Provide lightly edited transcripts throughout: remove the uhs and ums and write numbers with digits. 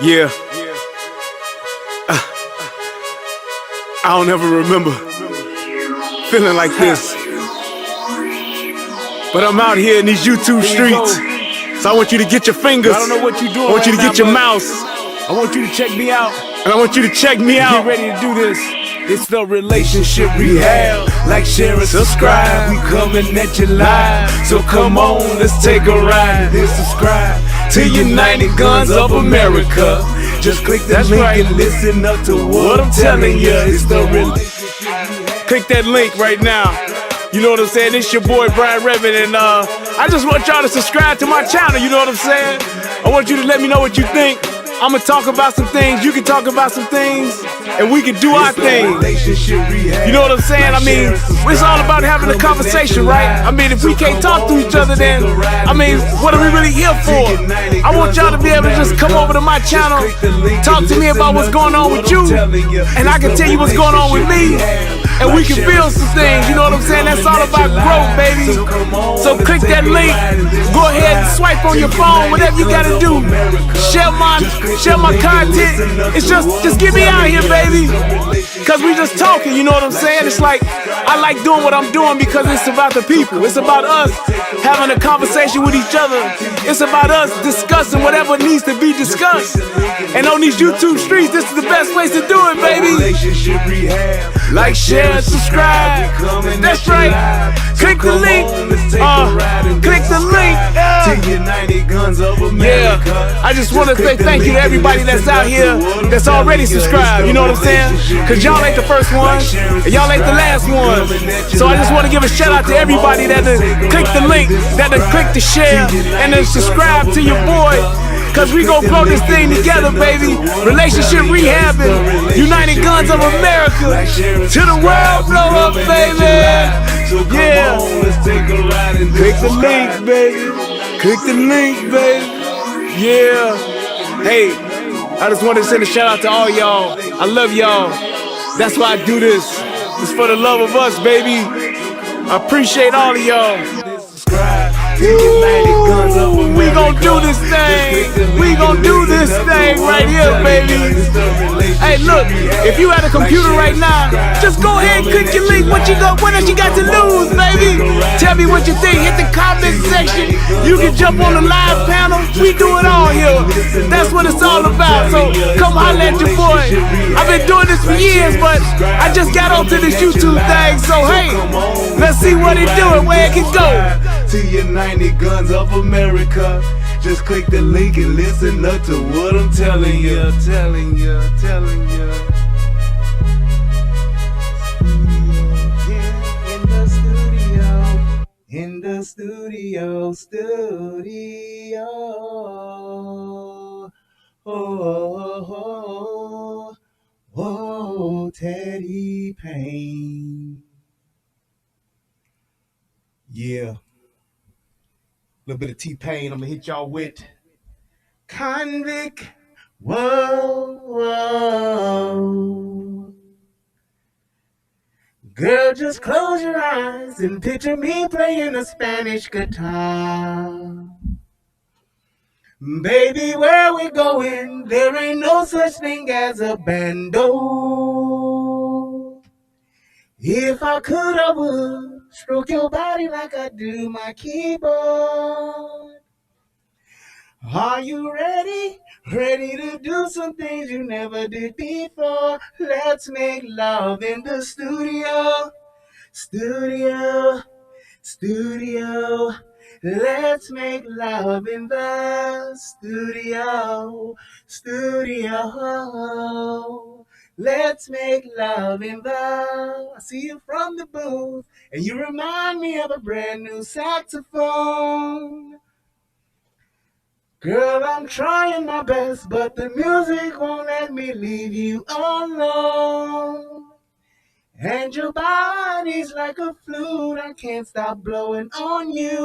Yeah, I don't ever remember feeling like this. But I'm out here in these YouTube streets. So I want you to get your fingers. I don't know what you're doing. I want you to right get now, your mouse. I want you to check me out. And I want you to check me out. Get ready to do this. It's the relationship rehab. Like, share, and subscribe. We coming at you live. So come on, let's take a ride. Then subscribe to United Guns of America. Just click that link and listen up to what I'm telling you. It's the relationship rehab. Click that link right now. You know what I'm saying? It's your boy Brian Revin, and I just want y'all to subscribe to my channel. You know what I'm saying? I want you to let me know what you think. I'ma talk about some things, you can talk about some things, and we can do our thing. You know what I'm saying? I mean, it's all about having a conversation, right? I mean, if we can't talk to each other, then, I mean, what are we really here for? I want y'all to be able to just come over to my channel, talk to me about what's going on with you, and I can tell you what's going on with me, and we can build some things. You know what I'm saying? That's all about growth, baby. So click that link, go ahead and swipe on your phone, whatever you gotta do. Share my content. It's just get me out here, baby. Cause we just talking, you know what I'm saying? It's like, I like doing what I'm doing because it's about the people. It's about us having a conversation with each other. It's about us discussing whatever needs to be discussed. And on these YouTube streets, this is the best place to do it, baby. Like, share, and subscribe. That's right. Click the link. Click the link. Yeah. I just want to say thank you to everybody that's out here that's already subscribed. You know what I'm saying? Cause y'all ain't the first one, and y'all ain't the last one. So I just want to give a shout out to everybody that click the link, that click the share, and then subscribe to your boy. Cause we gon' grow this thing together, baby. Relationship rehabbing, United Guns of America. To the world blow up, baby. Yeah. Click the link, baby. Click the link, baby. Yeah. Hey, I just wanted to send a shout out to all y'all. I love y'all. That's why I do this. It's for the love of us, baby. I appreciate all of y'all. Ooh, we gon' do this thing. We gon' do this thing right here, baby. Hey, look, if you at a computer right now, just go ahead and click your link. What else you got to lose, baby? Tell me what you think. Hit the comment section. You can jump on the live panel. We do it all here. That's what it's all about. So come holler at your boy. I've been doing this for years, but I just got onto this YouTube thing. So hey, let's see what it do and where it can go. To United Guns of America. Just click the link and listen up to what I'm telling you, telling you. Yeah, in the studio. Oh, Teddy Payne. Yeah. Little bit of T-Pain, I'm gonna hit y'all with Convict. Whoa. Girl, just close your eyes and picture me playing a Spanish guitar. Baby, where we going? There ain't no such thing as a bando. If I could, I would stroke your body like I do my keyboard. Are you ready? Ready to do some things you never did before? Let's make love in the studio. Let's make love in the studio. Let's make love in the... I see you from the booth, and you remind me of a brand new saxophone. Girl, I'm trying my best, but the music won't let me leave you alone. And your body's like a flute, I can't stop blowing on you.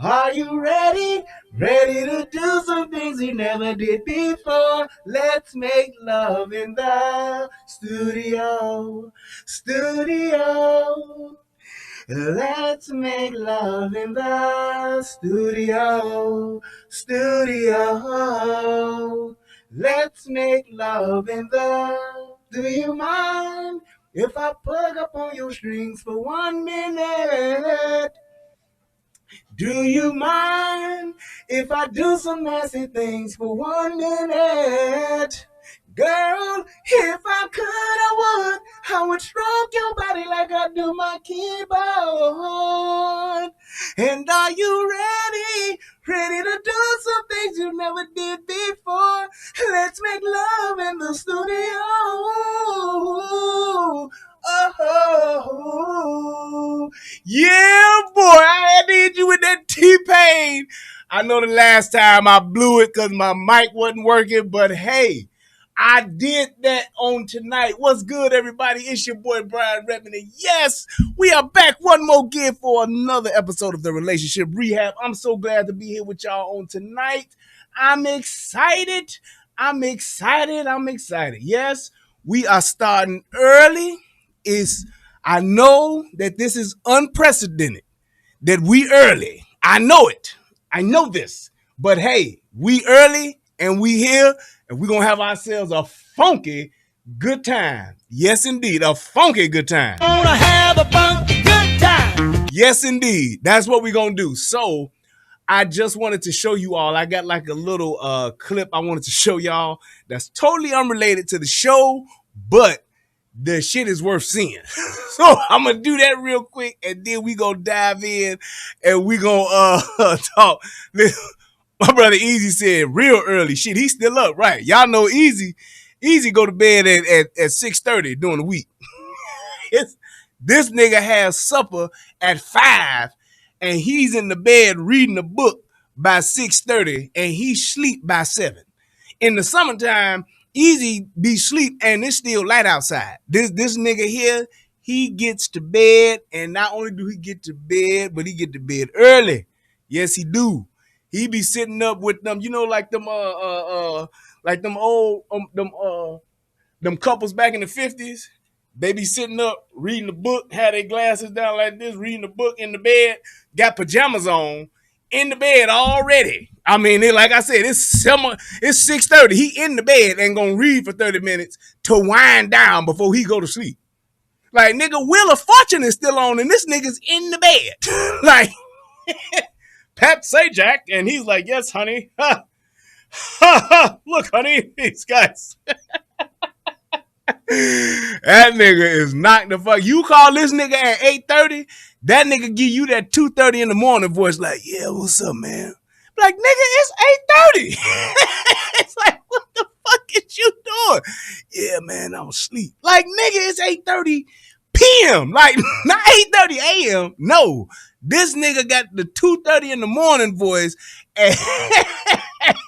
Are you ready? Ready to do some things you never did before? Let's make love in the studio. Let's make love in the studio. Studio. Let's make love in the. Do you mind if I plug up on your strings for 1 minute? Do you mind if I do some nasty things for 1 minute? Girl, if I could, I would stroke your body like I do my keyboard. And are you ready? Ready to do some things you never did before? Let's make love in the studio. Oh, yeah, boy, I need you with that T-Pain. I know the last time I blew it because my mic wasn't working, but hey, I did that on tonight. What's good, everybody? It's your boy, Brian Redmond. And yes, we are back one more again for another episode of The Relationship Rehab. I'm so glad to be here with y'all on tonight. I'm excited. Yes, we are starting early. I know that this is unprecedented, that we early. I know it. I know this. But hey, we early and we here, and we're going to have ourselves a funky good time. Yes, indeed, a funky good time. Gonna have a funky good time. Yes, indeed. That's what we're going to do. So I just wanted to show you all. I got like a little clip I wanted to show y'all that's totally unrelated to the show, but the shit is worth seeing. So I'm gonna do that real quick, and then we gonna dive in, and we gonna talk. My brother Easy said real early. Shit, he's still up, right? Y'all know Easy go to bed at 6:30 during the week. This nigga has supper at 5, and he's in the bed reading a book by 6:30, and he sleep by 7. In the summertime, Easy be sleep and it's still light outside. This nigga here, he gets to bed, and not only do he get to bed, but he get to bed early. Yes, he do. He be sitting up with them, you know, like them old them couples back in the 50s. They be sitting up reading the book, had their glasses down like this, reading the book in the bed, got pajamas on, in the bed already. I mean, like I said, it's 6:30. He in the bed and gonna read for 30 minutes to wind down before he go to sleep. Like, nigga, Wheel of Fortune is still on, and this nigga's in the bed. Like, Pat Sajak, and he's like, yes, honey. Ha, ha, ha. Look, honey, these guys. That nigga is knocked the fuck. You call this nigga at 8:30, that nigga give you that 2:30 in the morning voice like, yeah, what's up, man? Like, nigga, it's 8:30. It's like, what the fuck is you doing? Yeah, man, I was asleep. Like, nigga, it's 8:30 p.m. Like, not 8:30 a.m. No, this nigga got the 2:30 in the morning voice at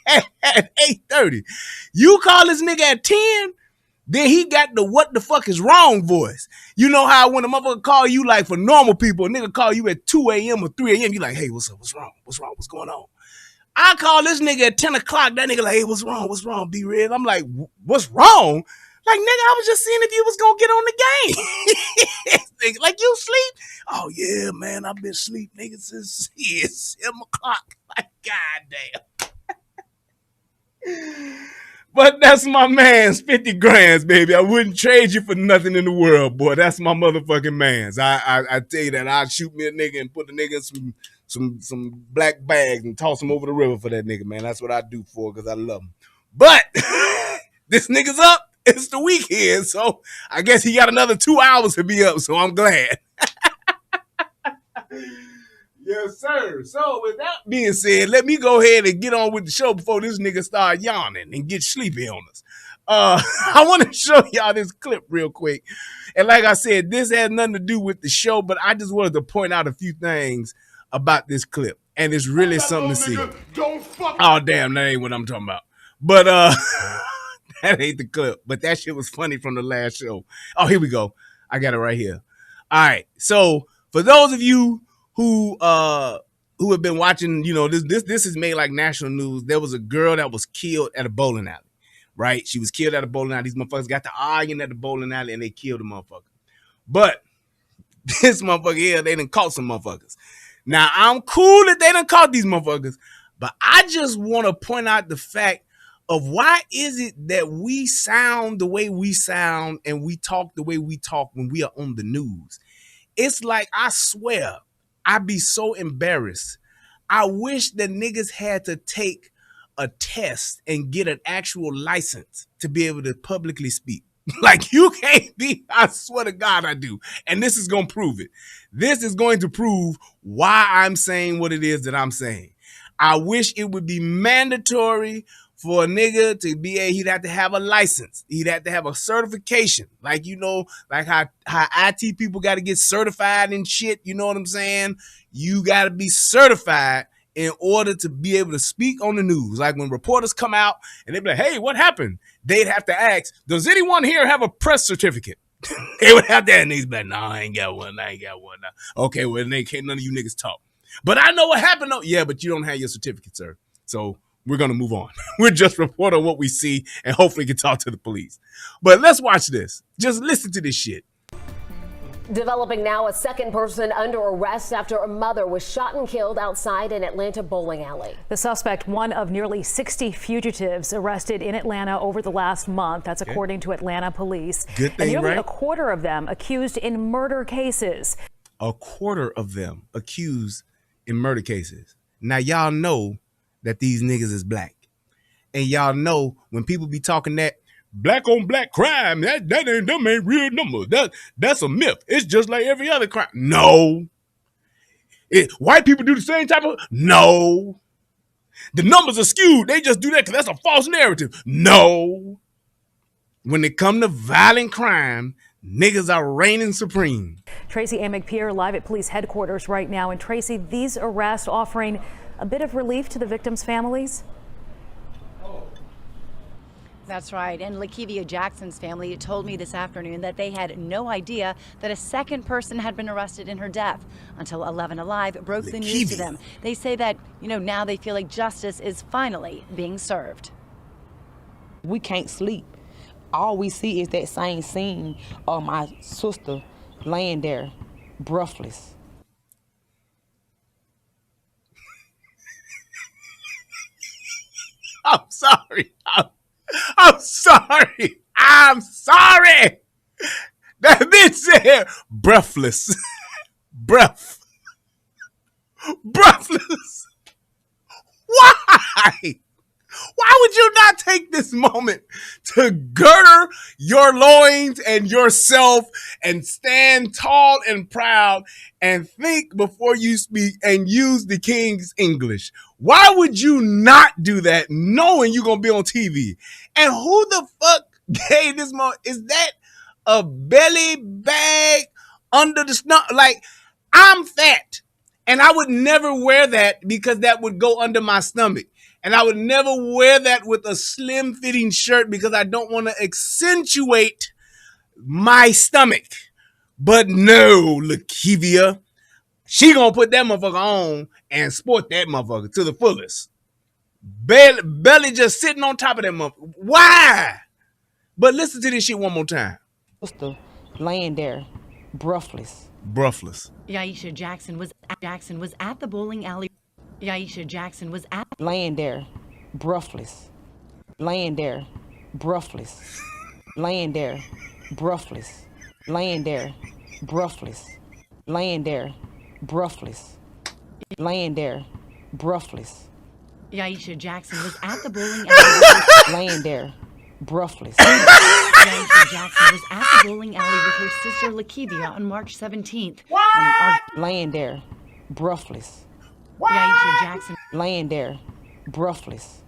8:30. You call this nigga at 10, then he got the what the fuck is wrong voice. You know how when a motherfucker call you, like, for normal people, a nigga call you at 2 a.m. or 3 a.m., you like, hey, what's up? What's wrong? What's wrong? What's going on? I call this nigga at 10 o'clock. That nigga like, hey, what's wrong? What's wrong, B-Red? I'm like, what's wrong? Like, nigga, I was just seeing if you was going to get on the game. Like, you sleep? Oh, yeah, man, I've been asleep, nigga, since 7 o'clock. Like, goddamn. But that's my man's 50 grands, baby. I wouldn't trade you for nothing in the world, boy. That's my motherfucking man's. I tell you that. I'd shoot me a nigga and put the nigga in some black bags and toss him over the river for that nigga, man. That's what I do for, because I love him. But this nigga's up. It's the weekend, so I guess he got another 2 hours to be up, so I'm glad. Yes, sir. So with that being said, let me go ahead and get on with the show before this nigga start yawning and get sleepy on us. I want to show y'all this clip real quick. And like I said, this has nothing to do with the show, but I just wanted to point out a few things about this clip. And it's really something to see. Oh, damn, that ain't what I'm talking about. But that ain't the clip. But that shit was funny from the last show. Oh, here we go. I got it right here. All right. So for those of you who have been watching, you know, this is made like national news. There was a girl that was killed at a bowling alley, right? She was killed at a bowling alley. These motherfuckers got to arguing at the bowling alley and they killed the motherfucker. But This motherfucker here, they done caught some motherfuckers. Now, I'm cool that they done caught these motherfuckers, but I just want to point out the fact of why is it that we sound the way we sound and we talk the way we talk when we are on the news. It's like, I swear, I'd be so embarrassed. I wish that niggas had to take a test and get an actual license to be able to publicly speak. Like, you can't be, I swear to God I do. And this is going to prove it. This is going to prove why I'm saying what it is that I'm saying. I wish it would be mandatory for a nigga to be he'd have to have a license. He'd have to have a certification. Like, you know, like how IT people got to get certified and shit. You know what I'm saying? You got to be certified in order to be able to speak on the news. Like when reporters come out and they be like, hey, what happened? They'd have to ask, does anyone here have a press certificate? They would have that, and they'd be like, no, I ain't got one. Okay, well, then can't none of you niggas talk. But I know what happened though. Yeah, but you don't have your certificate, sir. So we're going to move on. We'll just report on what we see and hopefully can talk to the police. But let's watch this. Just listen to this shit. Developing now, a second person under arrest after a mother was shot and killed outside an Atlanta bowling alley. The suspect, one of nearly 60 fugitives arrested in Atlanta over the last month. That's according to Atlanta police. Good thing, and nearly right? a quarter of them accused in murder cases. A quarter of them accused in murder cases. Now, y'all know that these niggas is black. And y'all know when people be talking that black on black crime, them ain't real numbers. That's a myth. It's just like every other crime. No. White people do the same type of, no. The numbers are skewed. They just do that because that's a false narrative. No. When it come to violent crime, niggas are reigning supreme. Tracy A. McPeer live at police headquarters right now. And Tracy, these arrests offering a bit of relief to the victims' families? That's right. And Lakevia Jackson's family told me this afternoon that they had no idea that a second person had been arrested in her death until 11 Alive broke the news to them. They say that, now they feel like justice is finally being served. We can't sleep. All we see is that same scene of my sister laying there, breathless. I'm sorry. I'm sorry. I'm sorry. That bitch said breathless. Breathless. Why? Why would you not take this moment to girder your loins and yourself and stand tall and proud and think before you speak and use the King's English? Why would you not do that knowing you're going to be on TV? And who the fuck gave this moment? Is that a belly bag under the stomach? Like, I'm fat and I would never wear that because that would go under my stomach. And I would never wear that with a slim fitting shirt because I don't want to accentuate my stomach. But no, Lakevia, she gonna put that motherfucker on and sport that motherfucker to the fullest. Belly just sitting on top of that motherfucker. Why? But listen to this shit one more time. Sister laying there, breathless. Breathless. Yaisha Jackson was at the bowling alley. Yaisha Jackson was at laying there, breathless. Laying there, breathless. Laying there, breathless. Laying there, breathless. Laying there, breathless. Laying there, breathless. Yaisha Jackson was at the bowling alley. Laying there, breathless. Yaisha Jackson was at the bowling alley with her sister Lakevia on March 17th. Laying there, breathless. Yaisha Jackson laying there, breathless.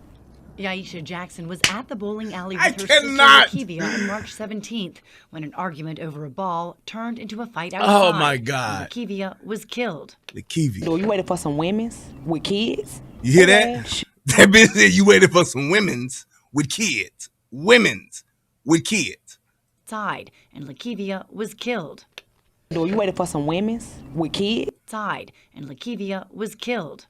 Yaisha Jackson was at the bowling alley with her sister Lakevia on March 17th when an argument over a ball turned into a fight outside. Oh my God. Lakevia was killed. Lakevia. So you waited for some women's with kids? You hear that? That bitch said you waited for some women's with kids. Women's with kids. Outside, and Lakevia was killed. So you waited for some women's with kids? Outside, and Lakevia was killed.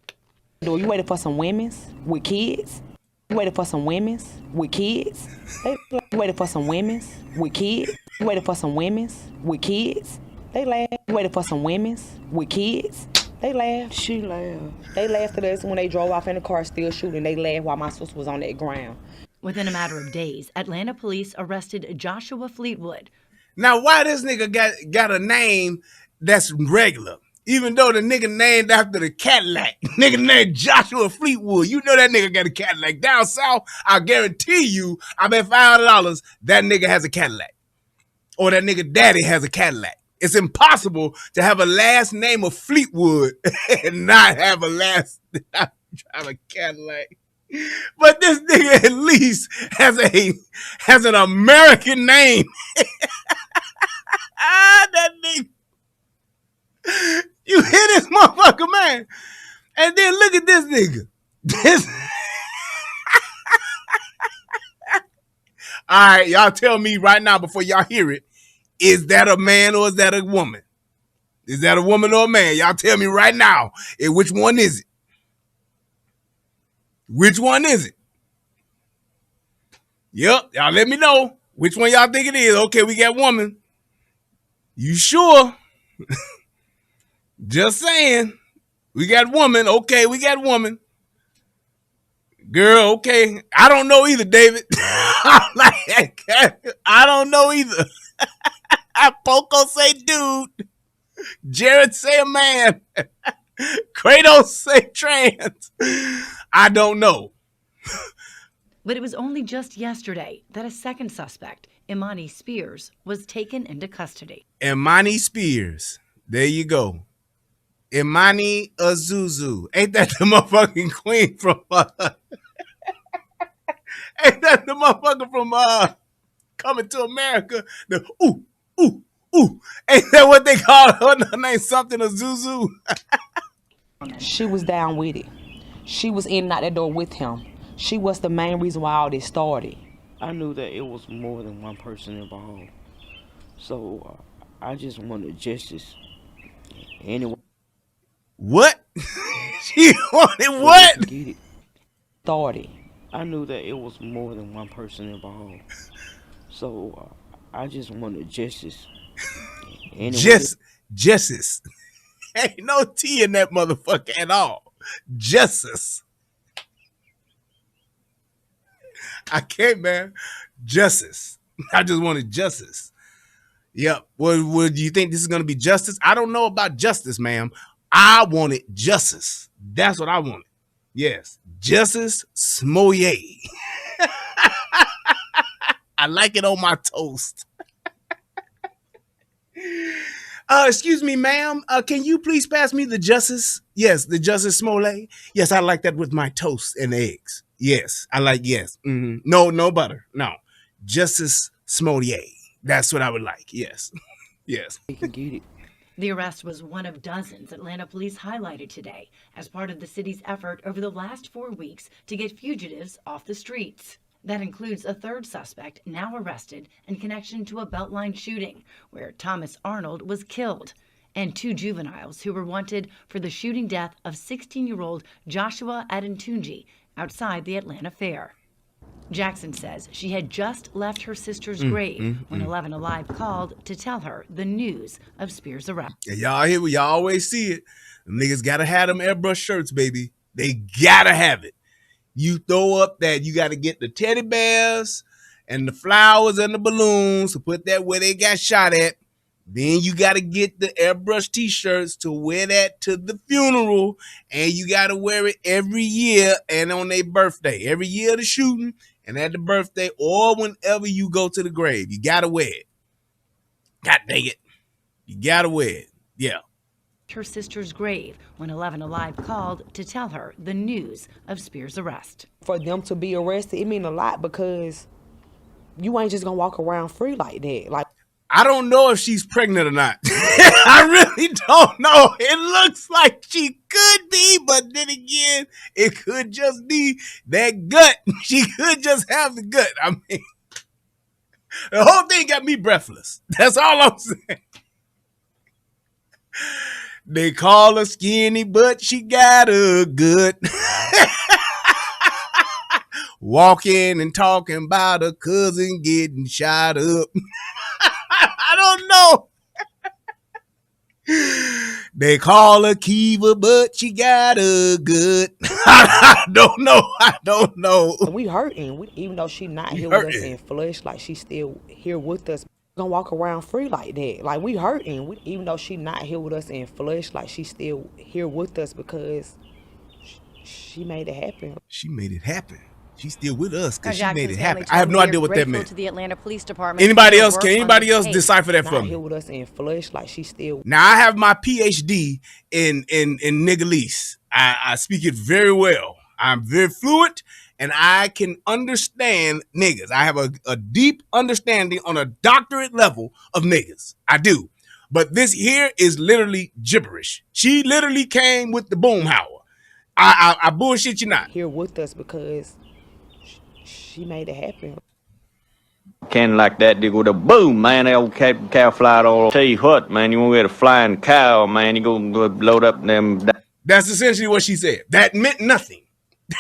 So you waited for some women's with kids? You waited for some women's with kids? You waited for some women's with kids? You waited for some women's with kids? They laughed. We waited for some women's with kids. They laughed. She laughed. They laughed at us when they drove off in the car still shooting. They laughed while my sister was on that ground. Within a matter of days, Atlanta police arrested Joshua Fleetwood. Now, why this nigga got a name that's regular? Even though the nigga named after the Cadillac. Nigga named Joshua Fleetwood. You know that nigga got a Cadillac. Down south, I guarantee you, I bet $500 that nigga has a Cadillac. Or that nigga daddy has a Cadillac. It's impossible to have a last name of Fleetwood and not have a Cadillac. But this nigga at least has an American name. That nigga. You hear this motherfucker, man? And then look at this nigga. All right, y'all tell me right now before y'all hear it. Is that a man or is that a woman? Is that a woman or a man? Y'all tell me right now. Which one is it? Which one is it? Yep, y'all let me know. Which one y'all think it is? Okay, we got woman. You sure? Just saying. We got woman. Okay, we got woman. Girl, okay. I don't know either, David. I don't know either. Poco say dude. Jared say a man. Kratos say trans. I don't know. But it was only just yesterday that a second suspect, Imani Spears, was taken into custody. Imani Spears. There you go. Imani Azuzu. Ain't that the motherfucking queen from ain't that the motherfucker from Coming to America? The ooh, ooh, ooh. Ain't that what they call her? Her name something Azuzu. She was down with it. She was in and out that door with him. She was the main reason why all this started. I knew that it was more than one person involved. So I just wanted justice. Anyway. What? She wanted what? Get it. Started. I knew that it was more than one person involved. So I just wanted justice. Anyway. Justice. Ain't no T in that motherfucker at all. Justice. I can't, man. Justice. I just wanted justice. Yep. Well, do you think this is going to be justice? I don't know about justice, ma'am. I wanted justice. That's what I wanted. Yes. Justice Smollett. I like it on my toast. Excuse me, ma'am. Can you please pass me the justice? Yes, the justice Smollett. Yes, I like that with my toast and eggs. Yes, I like, yes. Mm-hmm. No butter. No. Justice Smollett. That's what I would like. Yes. Yes. You can get it. The arrest was one of dozens Atlanta police highlighted today as part of the city's effort over the last 4 weeks to get fugitives off the streets. That includes a third suspect now arrested in connection to a Beltline shooting where Thomas Arnold was killed, and 2 juveniles who were wanted for the shooting death of 16-year-old Joshua Adentunji outside the Atlanta Fair. Jackson says she had just left her sister's grave when 11 Alive called to tell her the news of Spears' arrest. Yeah, y'all always see it. Them niggas gotta have them airbrush shirts, baby. They gotta have it. You throw up that you gotta get the teddy bears and the flowers and the balloons to put that where they got shot at. Then you got to get the airbrush t-shirts to wear that to the funeral. And you got to wear it every year and on their birthday. Every year of the shooting and at the birthday or whenever you go to the grave. You got to wear it. God dang it. You got to wear it. Yeah. Her sister's grave when 11 Alive called to tell her the news of Spears' arrest. For them to be arrested, it mean a lot because you ain't just going to walk around free like that. Like, I don't know if she's pregnant or not. I really don't know. It looks like she could be, but then again, it could just be that gut. She could just have the gut. I mean, the whole thing got me breathless. That's all I'm saying. They call her skinny, but she got a gut. Walking and talking about her cousin getting shot up. I don't know. They call her Kiva, but she got a good. I don't know. We hurting. Even though she not We here with us hurting. in flesh, like she still here with us. Gonna walk around free like that. Like we hurting. Even though she not here with us in flesh, like she still here with us because she made it happen. She made it happen. She's still with us because she made Jackson's it family happen. I have told no me idea they're what that grateful meant. to the Atlanta Police Department. Anybody for else? their Can work on anybody this else case. decipher that for Not me? here with us in flesh, like she still. Now I have my PhD in Niggalese. I speak it very well. I'm very fluent and I can understand niggas. I have a deep understanding on a doctorate level of niggas. I do. But this here is literally gibberish. She literally came with the boomhauer. I bullshit you not. Here with us because she made it happen. Can like that, they go to boom, man. That old cow fly all. Tell you what, man, you won't get a flying cow, man. You go load up them. That's essentially what she said. That meant nothing.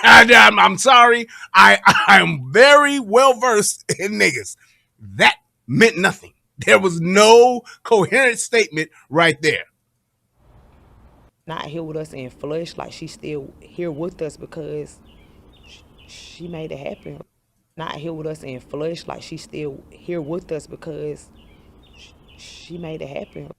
I'm sorry. I'm very well versed in niggas. That meant nothing. There was no coherent statement right there. Not here with us in flesh, like she still here with us because she made it happen. Not here with us in flesh, like she still here with us because she made it happen.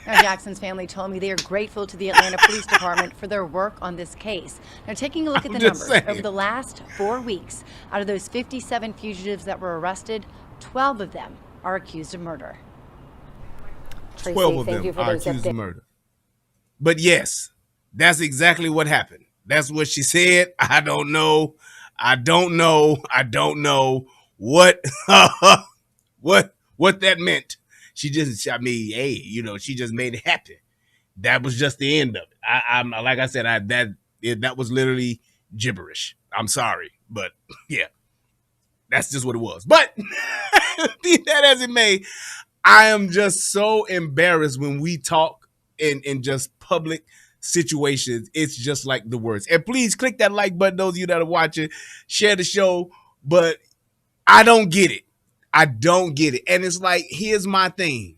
Now, Jackson's family told me they are grateful to the Atlanta Police Department for their work on this case. Now, taking a look at the numbers, over the last 4 weeks, out of those 57 fugitives that were arrested, 12 of them are accused of murder. 12 of them are accused of murder. But yes, that's exactly what happened. That's what she said. I don't know what what that meant. She just, I mean, hey, you know, she just made it happen. That was just the end of it. I'm like I said, that was literally gibberish. I'm sorry, but yeah, that's just what it was. But be that as it may, I am just so embarrassed when we talk in just public situations. It's just like the words. And please click that like button, those of you that are watching, share the show. But I don't get it. I don't get it. And it's like, here's my thing.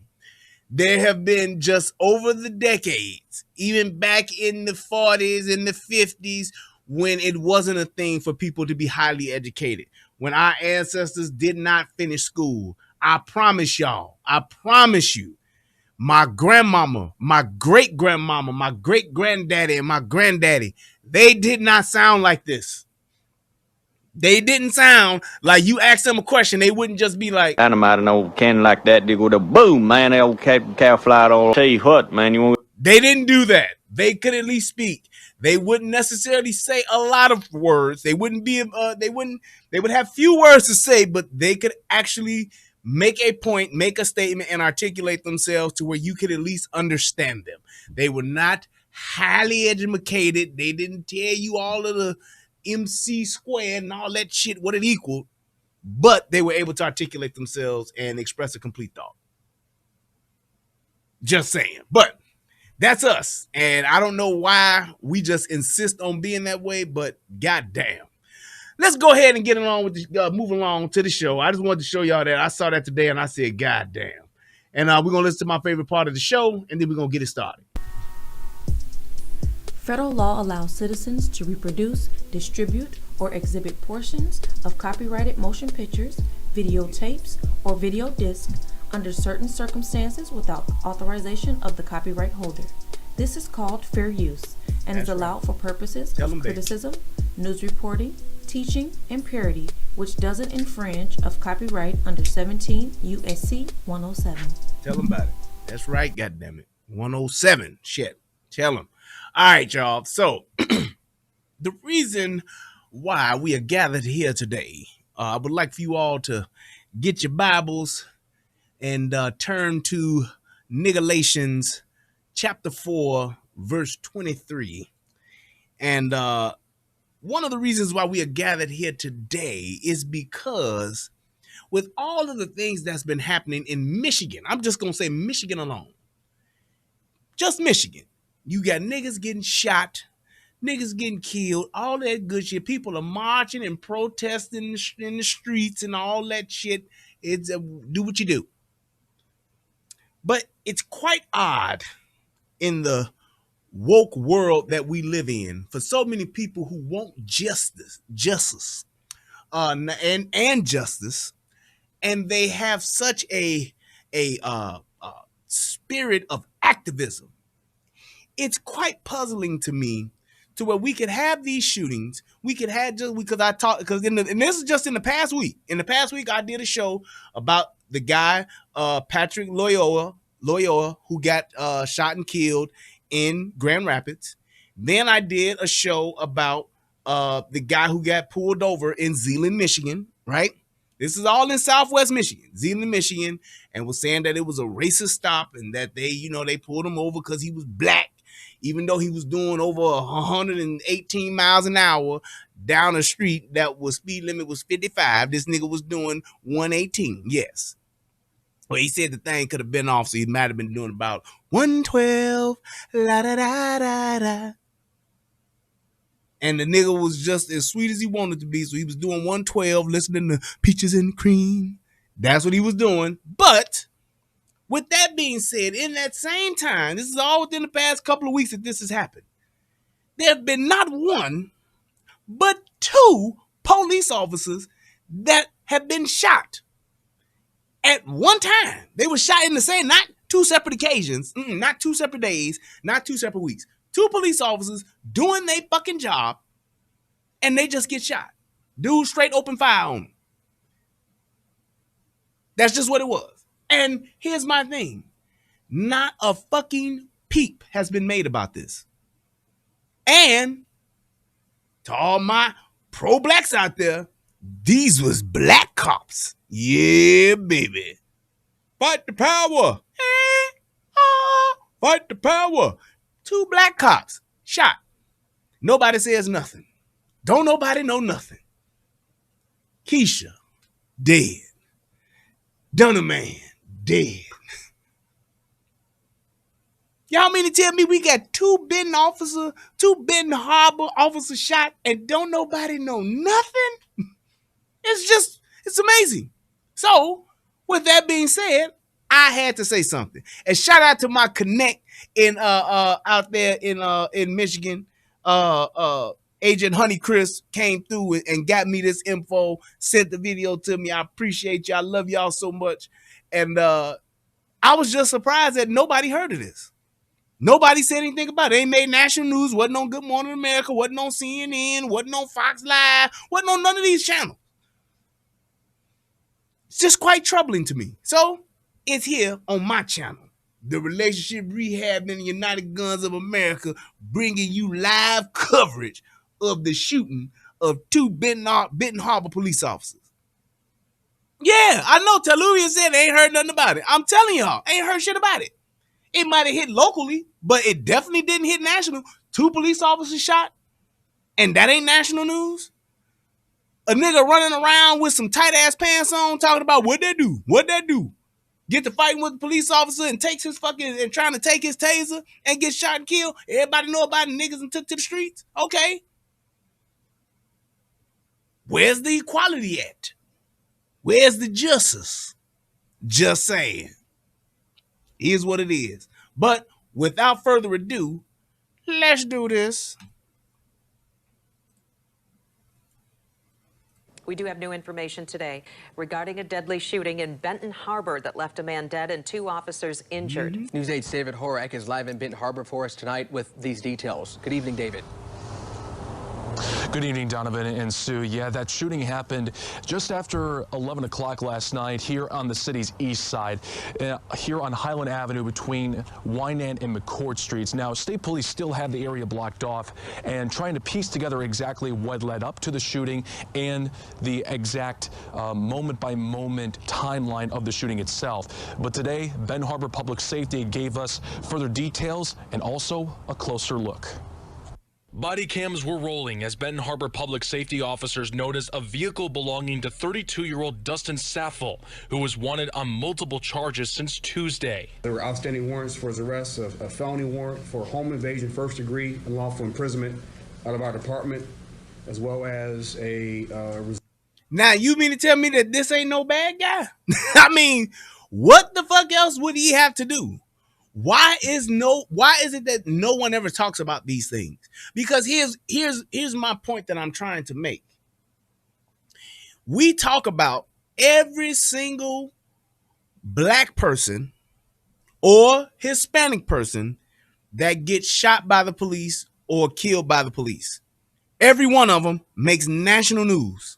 There have been just over the decades, even back in the 40s and the 50s, when it wasn't a thing for people to be highly educated. When our ancestors did not finish school. I promise y'all, I promise you, my grandmama, my great-grandmama, my great-granddaddy, and my granddaddy, they did not sound like this. They didn't sound like you asked them a question. They wouldn't just be like, Dynamite and old can like that, they go to boom, man. That old cow fly all. Tell you what, man, you won't. They didn't do that. They could at least speak. They wouldn't necessarily say a lot of words. They wouldn't be. They would have few words to say, but they could actually make a point, make a statement, and articulate themselves to where you could at least understand them. They were not highly educated. They didn't tell you all of the MC squared and all that shit, what it equaled, but they were able to articulate themselves and express a complete thought. Just saying. But that's us. And I don't know why we just insist on being that way, but goddamn. Let's go ahead and get along with the, move along to the show. I just wanted to show y'all that. I saw that today and I said, goddamn. And we're going to listen to my favorite part of the show, and then we're going to get it started. Federal law allows citizens to reproduce, distribute, or exhibit portions of copyrighted motion pictures, videotapes, or video discs under certain circumstances without authorization of the copyright holder. This is called fair use and is allowed for purposes of criticism, news reporting, teaching, and parody, which doesn't infringe of copyright under 17 U.S.C. 107. Tell them about it. That's right, goddammit. 107. Shit. Tell them. All right, y'all. So, the reason why we are gathered here today, I would like for you all to get your Bibles and turn to Galatians chapter 4, verse 23. And one of the reasons why we are gathered here today is because with all of the things that's been happening in Michigan, I'm just going to say Michigan alone, just Michigan. You got niggas getting shot, niggas getting killed, all that good shit. People are marching and protesting in the streets and all that shit. It's do what you do. But it's quite odd in the woke world that we live in for so many people who want justice, and justice, and they have such a spirit of activism. It's quite puzzling to me to where we could have these shootings. We could have just because I talked because and this is just in the past week. In the past week, I did a show about the guy Patrick Loyola who got shot and killed in Grand Rapids. Then I did a show about the guy who got pulled over in Zeeland, Michigan. Right. This is all in Southwest Michigan, Zeeland, Michigan, and was saying that it was a racist stop and that they pulled him over because he was black, even though he was doing over 118 miles an hour down a street that was speed limit was 55. This nigga was doing 118. Yes. Well, he said the thing could have been off, so he might have been doing about 112. La da da da da. And the nigga was just as sweet as he wanted to be. So he was doing 112, listening to Peaches and Cream. That's what he was doing. But with that being said, in that same time, this is all within the past couple of weeks that this has happened. There have been not one, but two police officers that have been shot at one time. They were shot in the same, not two separate occasions, not 2 separate days, not 2 separate weeks. Two police officers doing their fucking job, and they just get shot. Dude straight open fire on them. That's just what it was. And here's my thing. Not a fucking peep has been made about this. And to all my pro-blacks out there, these was black cops. Yeah, baby. Fight the power. Fight the power. 2 black cops shot. Nobody says nothing. Don't nobody know nothing. Keisha, dead. Dunner man, dead. Y'all mean to tell me we got 2 Benton Harbor officers shot and don't nobody know nothing? It's amazing. So, with that being said, I had to say something. And shout out to my connect in out there in Michigan. Agent Honey Chris came through and got me this info, sent the video to me. I appreciate you. I love y'all so much. And I was just surprised that nobody heard of this. Nobody said anything about it. They ain't made national news, wasn't on Good Morning America, wasn't on CNN, wasn't on Fox Live, wasn't on none of these channels. It's just quite troubling to me. So it's here on my channel, the Relationship Rehab and the United Guns of America, bringing you live coverage of the shooting of 2 Benton Harbor police officers. Yeah, I know Tellurian said they ain't heard nothing about it. I'm telling y'all, ain't heard shit about it. It might have hit locally, but it definitely didn't hit national. 2 police officers shot, and that ain't national news. A nigga running around with some tight ass pants on talking about what that do. Get to fighting with the police officer and takes his fucking and trying to take his taser and get shot and killed. Everybody know about the niggas and took to the streets. Okay. Where's the equality at? Where's the justice? Just saying. Is what it is. But without further ado, let's do this. We do have new information today regarding a deadly shooting in Benton Harbor that left a man dead and 2 officers injured. News 8's David Horak is live in Benton Harbor for us tonight with these details. Good evening, David. Good evening, Donovan and Sue. Yeah, that shooting happened just after 11 o'clock last night here on the city's east side, here on Highland Avenue between Wynand and McCourt Streets. Now, state police still have the area blocked off and trying to piece together exactly what led up to the shooting and the exact moment-by-moment timeline of the shooting itself. But today, Benton Harbor Public Safety gave us further details and also a closer look. Body cams were rolling as Benton Harbor public safety officers noticed a vehicle belonging to 32-year-old Dustin Saffel, who was wanted on multiple charges since Tuesday. There were outstanding warrants for his arrest, a felony warrant for home invasion, first degree, unlawful imprisonment out of our department, as well as a... Now, you mean to tell me that this ain't no bad guy? I mean, What the fuck else would he have to do? Why is it that no one ever talks about these things? Because here's my point that I'm trying to make. We talk about every single black person or Hispanic person that gets shot by the police or killed by the police. Every one of them makes national news.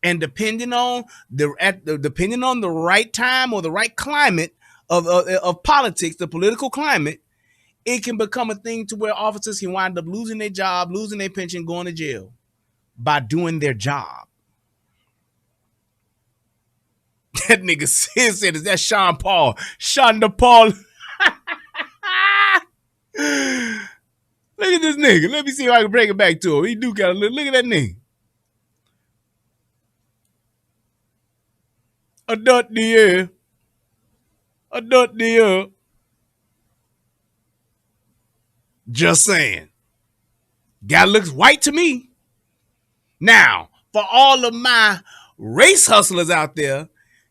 And depending on the right time or the right climate of politics, the political climate, it can become a thing to where officers can wind up losing their job, losing their pension, going to jail by doing their job. That nigga said, is that Sean Paul? Sean Paul. Look at this nigga. Let me see if I can bring it back to him. He do kind of look at that nigga. I dot the air. Just saying. Guy looks white to me. Now, for all of my race hustlers out there,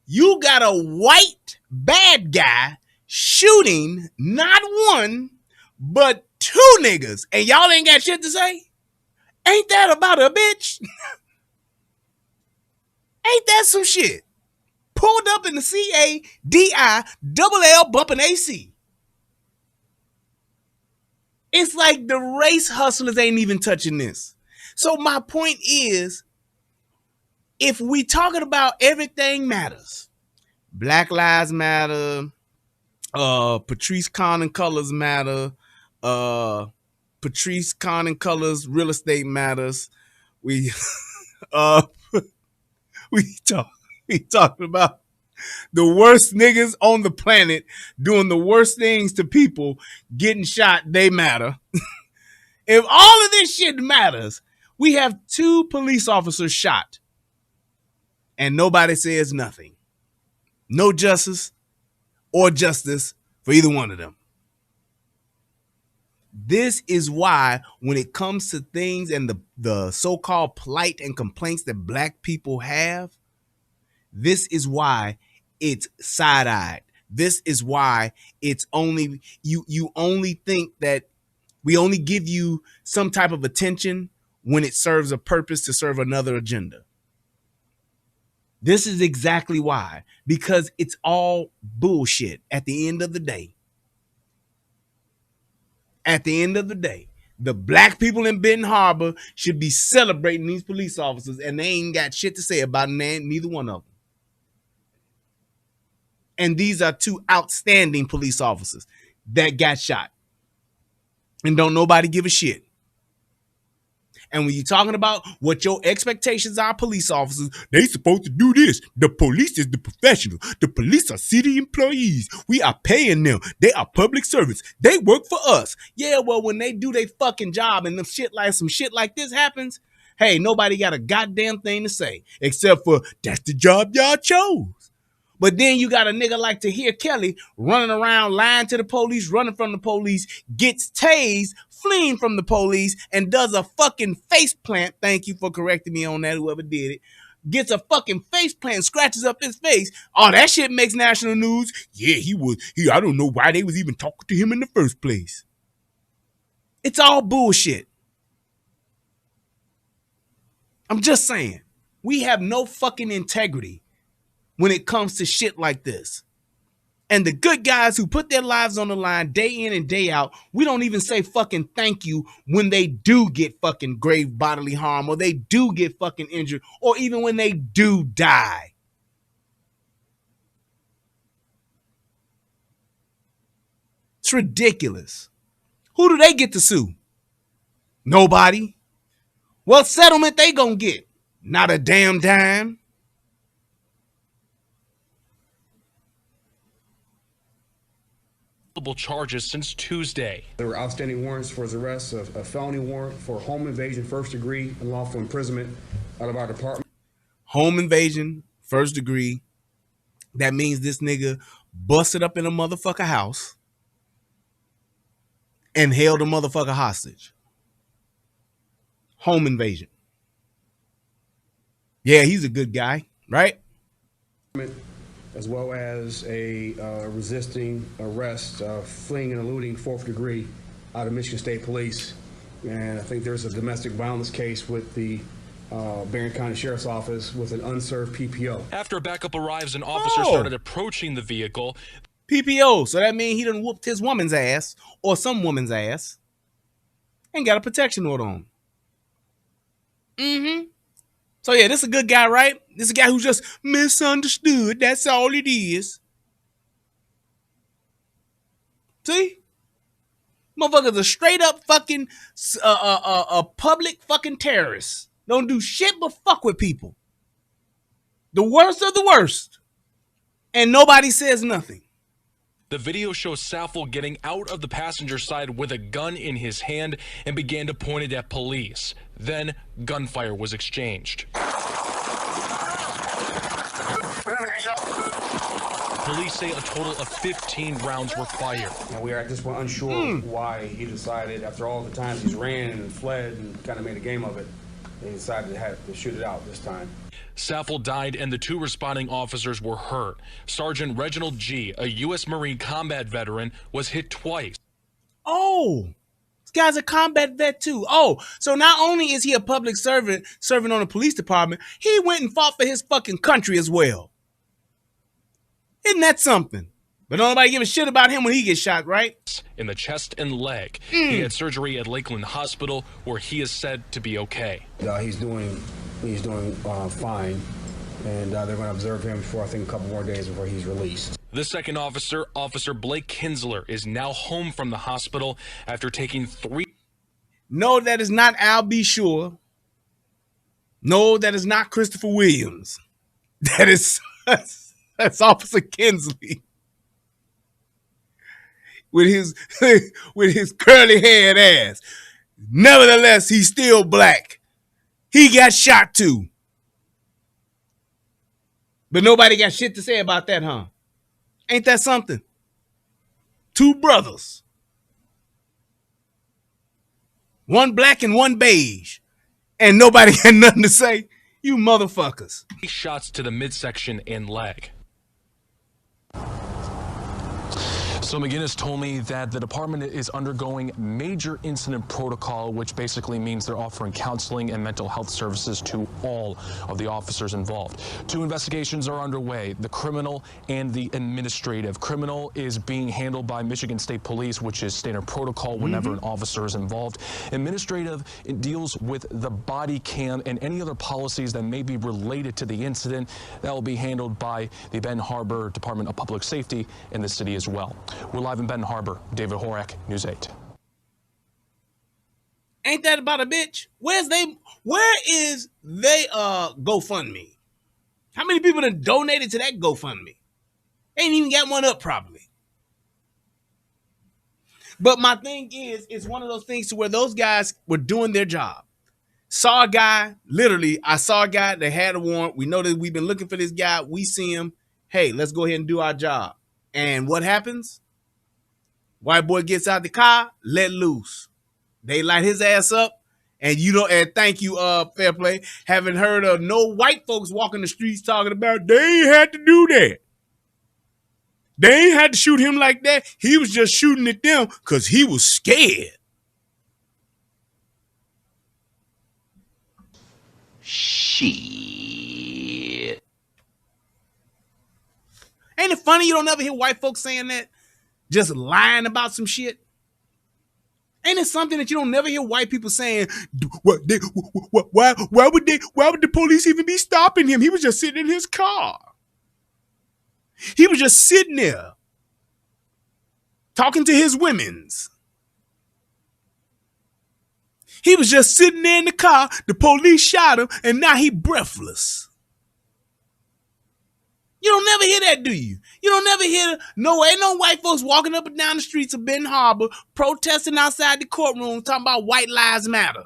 you got a white bad guy shooting not one, but two niggas, and y'all ain't got shit to say? Ain't that about a bitch? Ain't that some shit? Pulled up in the CADILL bumping AC. It's like the race hustlers ain't even touching this. So my point is, if we talking about everything matters, Black Lives Matter, Patrice Conning Colors matter, Patrice Conning Colors real estate matters. We talking about the worst niggas on the planet doing the worst things to people, getting shot, they matter. If all of this shit matters, we have 2 police officers shot and nobody says nothing. No justice or justice for either one of them. This is why when it comes to things and the so-called plight and complaints that black people have, this is why it's side-eyed. This is why it's only, you only think that we only give you some type of attention when it serves a purpose to serve another agenda. This is exactly why, because it's all bullshit at the end of the day. At the end of the day, the black people in Benton Harbor should be celebrating these police officers, and they ain't got shit to say about neither one of them. And these are 2 outstanding police officers that got shot. And don't nobody give a shit. And when you're talking about what your expectations are, police officers, they supposed to do this. The police is the professional. The police are city employees. We are paying them. They are public servants. They work for us. Yeah, well, when they do their fucking job and some shit like this happens, hey, nobody got a goddamn thing to say except for that's the job y'all chose. But then you got a nigga like Tahir Kelly running around lying to the police, running from the police, gets tased, fleeing from the police, and does a fucking face plant. Thank you for correcting me on that, whoever did it. Gets a fucking face plant, scratches up his face. Oh, that shit makes national news. Yeah, I don't know why they was even talking to him in the first place. It's all bullshit. I'm just saying, we have no fucking integrity when it comes to shit like this. And the good guys who put their lives on the line day in and day out, we don't even say fucking thank you when they do get fucking grave bodily harm, or they do get fucking injured, or even when they do die. It's ridiculous. Who do they get to sue? Nobody. What settlement they gonna get? Not a damn dime. Charges since Tuesday. There were outstanding warrants for his arrest, a felony warrant for home invasion, first degree, and lawful imprisonment out of our department. Home invasion, first degree. That means this nigga busted up in a motherfucker house and held a motherfucker hostage. Home invasion. Yeah, he's a good guy, right? as well as a resisting arrest, fleeing and eluding 4th degree out of Michigan State Police. And I think there's a domestic violence case with the Barron County Sheriff's Office with an unserved PPO. After backup arrives, an officer started approaching the vehicle. PPO, so that means he done whooped his woman's ass or some woman's ass and got a protection order on. So yeah, this is a good guy, right? This is a guy who just misunderstood. That's all it is. See? Motherfuckers are straight up fucking a public fucking terrorist. Don't do shit but fuck with people. The worst of the worst. And nobody says nothing. The video shows Saffel getting out of the passenger side with a gun in his hand and began to point it at police. Then gunfire was exchanged. Police say a total of 15 rounds were fired. And we are at this point unsure why he decided, after all the times he's ran and fled and kind of made a game of it, he decided to shoot it out this time. Saffel died and the 2 responding officers were hurt. Sergeant Reginald G., a U.S. Marine combat veteran, was hit twice. Oh, this guy's a combat vet too. Oh, so not only is he a public servant serving on the police department, he went and fought for his fucking country as well. Isn't that something? But don't nobody give a shit about him when he gets shot, right? In the chest and leg. He had surgery at Lakeland Hospital, where he is said to be okay. He's doing fine, and they're going to observe him for, I think, a couple more days before he's released. The second officer, Officer Blake Kinsler, is now home from the hospital after taking 3. No, that is not Al B. Shore. No, that is not Christopher Williams. That's Officer Kinsley. With his curly haired ass. Nevertheless, he's still black. He got shot too. But nobody got shit to say about that, huh? Ain't that something? 2 brothers. One black and one beige. And nobody had nothing to say. You motherfuckers. 3 shots to the midsection and leg. So McGinnis told me that the department is undergoing major incident protocol, which basically means they're offering counseling and mental health services to all of the officers involved. 2 investigations are underway, the criminal and the administrative. Criminal is being handled by Michigan State Police, which is standard protocol whenever an officer is involved. Administrative, it deals with the body cam and any other policies that may be related to the incident. That will be handled by the Benton Harbor Department of Public Safety in the city as well. We're live in Benton Harbor. David Horak, News 8. Ain't that about a bitch? Where is they GoFundMe? How many people have donated to that GoFundMe? Ain't even got one up properly. But my thing is, it's one of those things to where those guys were doing their job. Saw a guy, literally, I saw a guy that had a warrant. We know that we've been looking for this guy. We see him. Hey, let's go ahead and do our job. And what happens? White boy gets out the car, let loose. They light his ass up, and and thank you, Fair Play. Haven't heard of no white folks walking the streets talking about they ain't had to do that. They ain't had to shoot him like that. He was just shooting at them because he was scared. Shit. Ain't it funny you don't ever hear white folks saying that? Just lying about some shit? Ain't it something that you don't never hear white people saying, why would the police even be stopping him? He was just sitting in his car. He was just sitting there talking to his women's. He was just sitting there in the car. The police shot him, and now he breathless. You don't never hear that, do you? You don't never hear, ain't no white folks walking up and down the streets of Benton Harbor protesting outside the courtroom talking about white lives matter.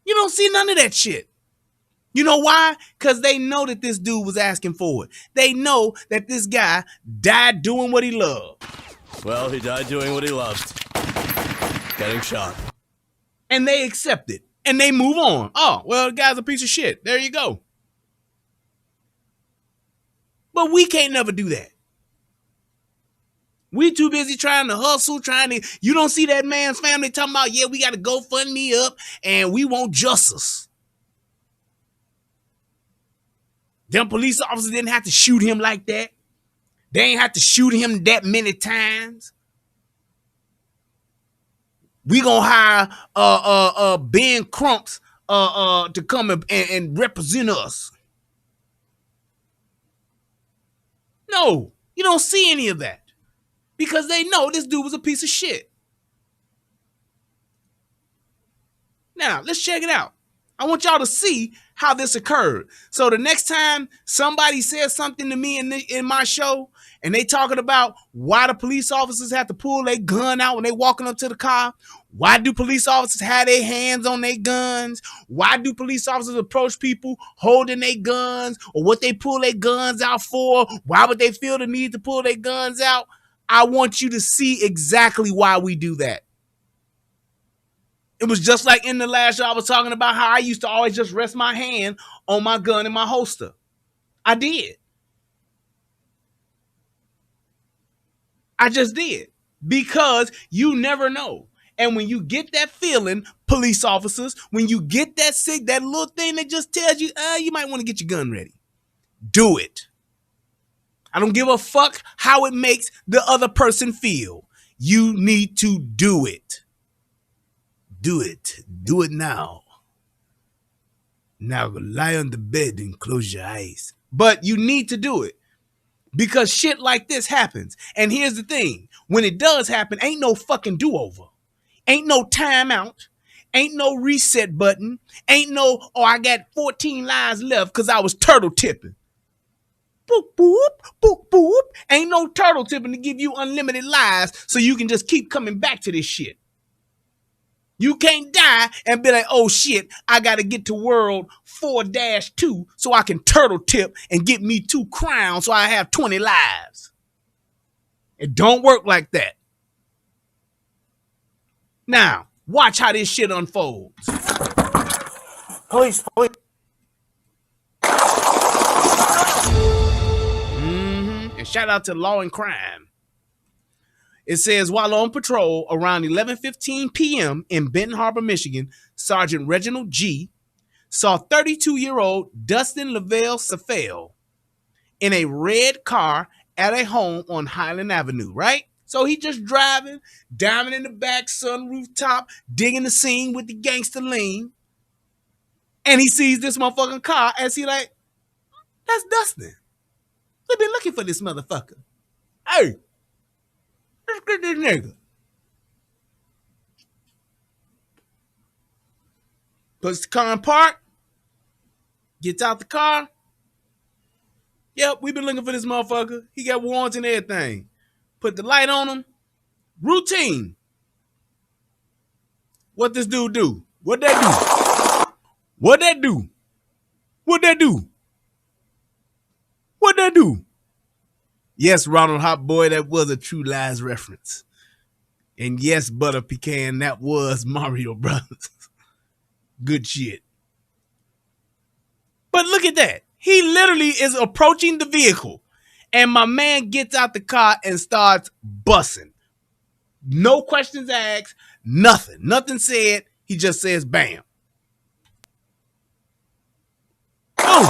You don't see none of that shit. You know why? Because they know that this dude was asking for it. They know that this guy died doing what he loved. Well, he died doing what he loved. Getting shot. And they accept it. And they move on. Oh, well, the guy's a piece of shit. There you go. But we can't never do that. We too busy trying to hustle, you don't see that man's family talking about, yeah, we got to go fund me up and we want justice. Them police officers didn't have to shoot him like that. They ain't have to shoot him that many times. We gonna hire Ben Crumps to come and represent us. No, you don't see any of that. Because they know this dude was a piece of shit. Now, let's check it out. I want y'all to see how this occurred. So the next time somebody says something to me in my show and they talking about why the police officers have to pull their gun out when they walking up to the car, why do police officers have their hands on their guns, why do police officers approach people holding their guns, or what they pull their guns out for, why would they feel the need to pull their guns out? I want you to see exactly why we do that. It was just like in the last show I was talking about how I used to always just rest my hand on my gun in my holster. I did. I just did. Because you never know. And when you get that feeling, police officers, when you get that sick, that little thing that just tells you, you might want to get your gun ready. Do it. I don't give a fuck how it makes the other person feel. You need to do it. Do it. Do it now. Now lie on the bed and close your eyes. But you need to do it. Because shit like this happens. And here's the thing. When it does happen, ain't no fucking do-over. Ain't no timeout. Ain't no reset button. Ain't no, I got 14 lives left because I was turtle tipping. Boop, boop, boop, boop. Ain't no turtle tipping to give you unlimited lives so you can just keep coming back to this shit. You can't die and be like, oh shit, I got to get to world 4-2 so I can turtle tip and get me 2 crowns so I have 20 lives. It don't work like that. Now, watch how this shit unfolds. Police. And shout out to Law and Crime. It says, while on patrol around 11:15 p.m. in Benton Harbor, Michigan, Sergeant Reginald G. saw 32-year-old Dustin Lavelle Safel in a red car at a home on Highland Avenue, right? So he just driving, diamond in the back, sunroof top, digging the scene with the gangster lean. And he sees this motherfucking car as he like, that's Dustin. We've been looking for this motherfucker. Hey. Let's get this nigga. Puts the car in park. Gets out the car. Yep, we've been looking for this motherfucker. He got warrants and everything. Put the light on him. Routine. What this dude do? What that do? What that do? What that do? What that do? Yes, Ronald Hot Boy, that was a True Lies reference. And yes, Butter Pecan, that was Mario Brothers. Good shit. But look at that. He literally is approaching the vehicle. And my man gets out the car and starts bussing. No questions asked. Nothing. Nothing said. He just says, bam. Boom.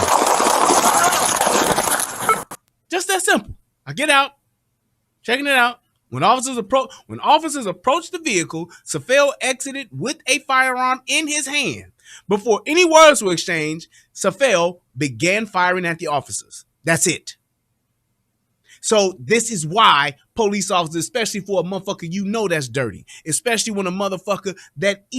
Just that simple. I get out, checking it out. When officers approached the vehicle, Safel exited with a firearm in his hand. Before any words were exchanged, Safel began firing at the officers. That's it. So this is why police officers, especially for a motherfucker you know that's dirty, especially when a motherfucker that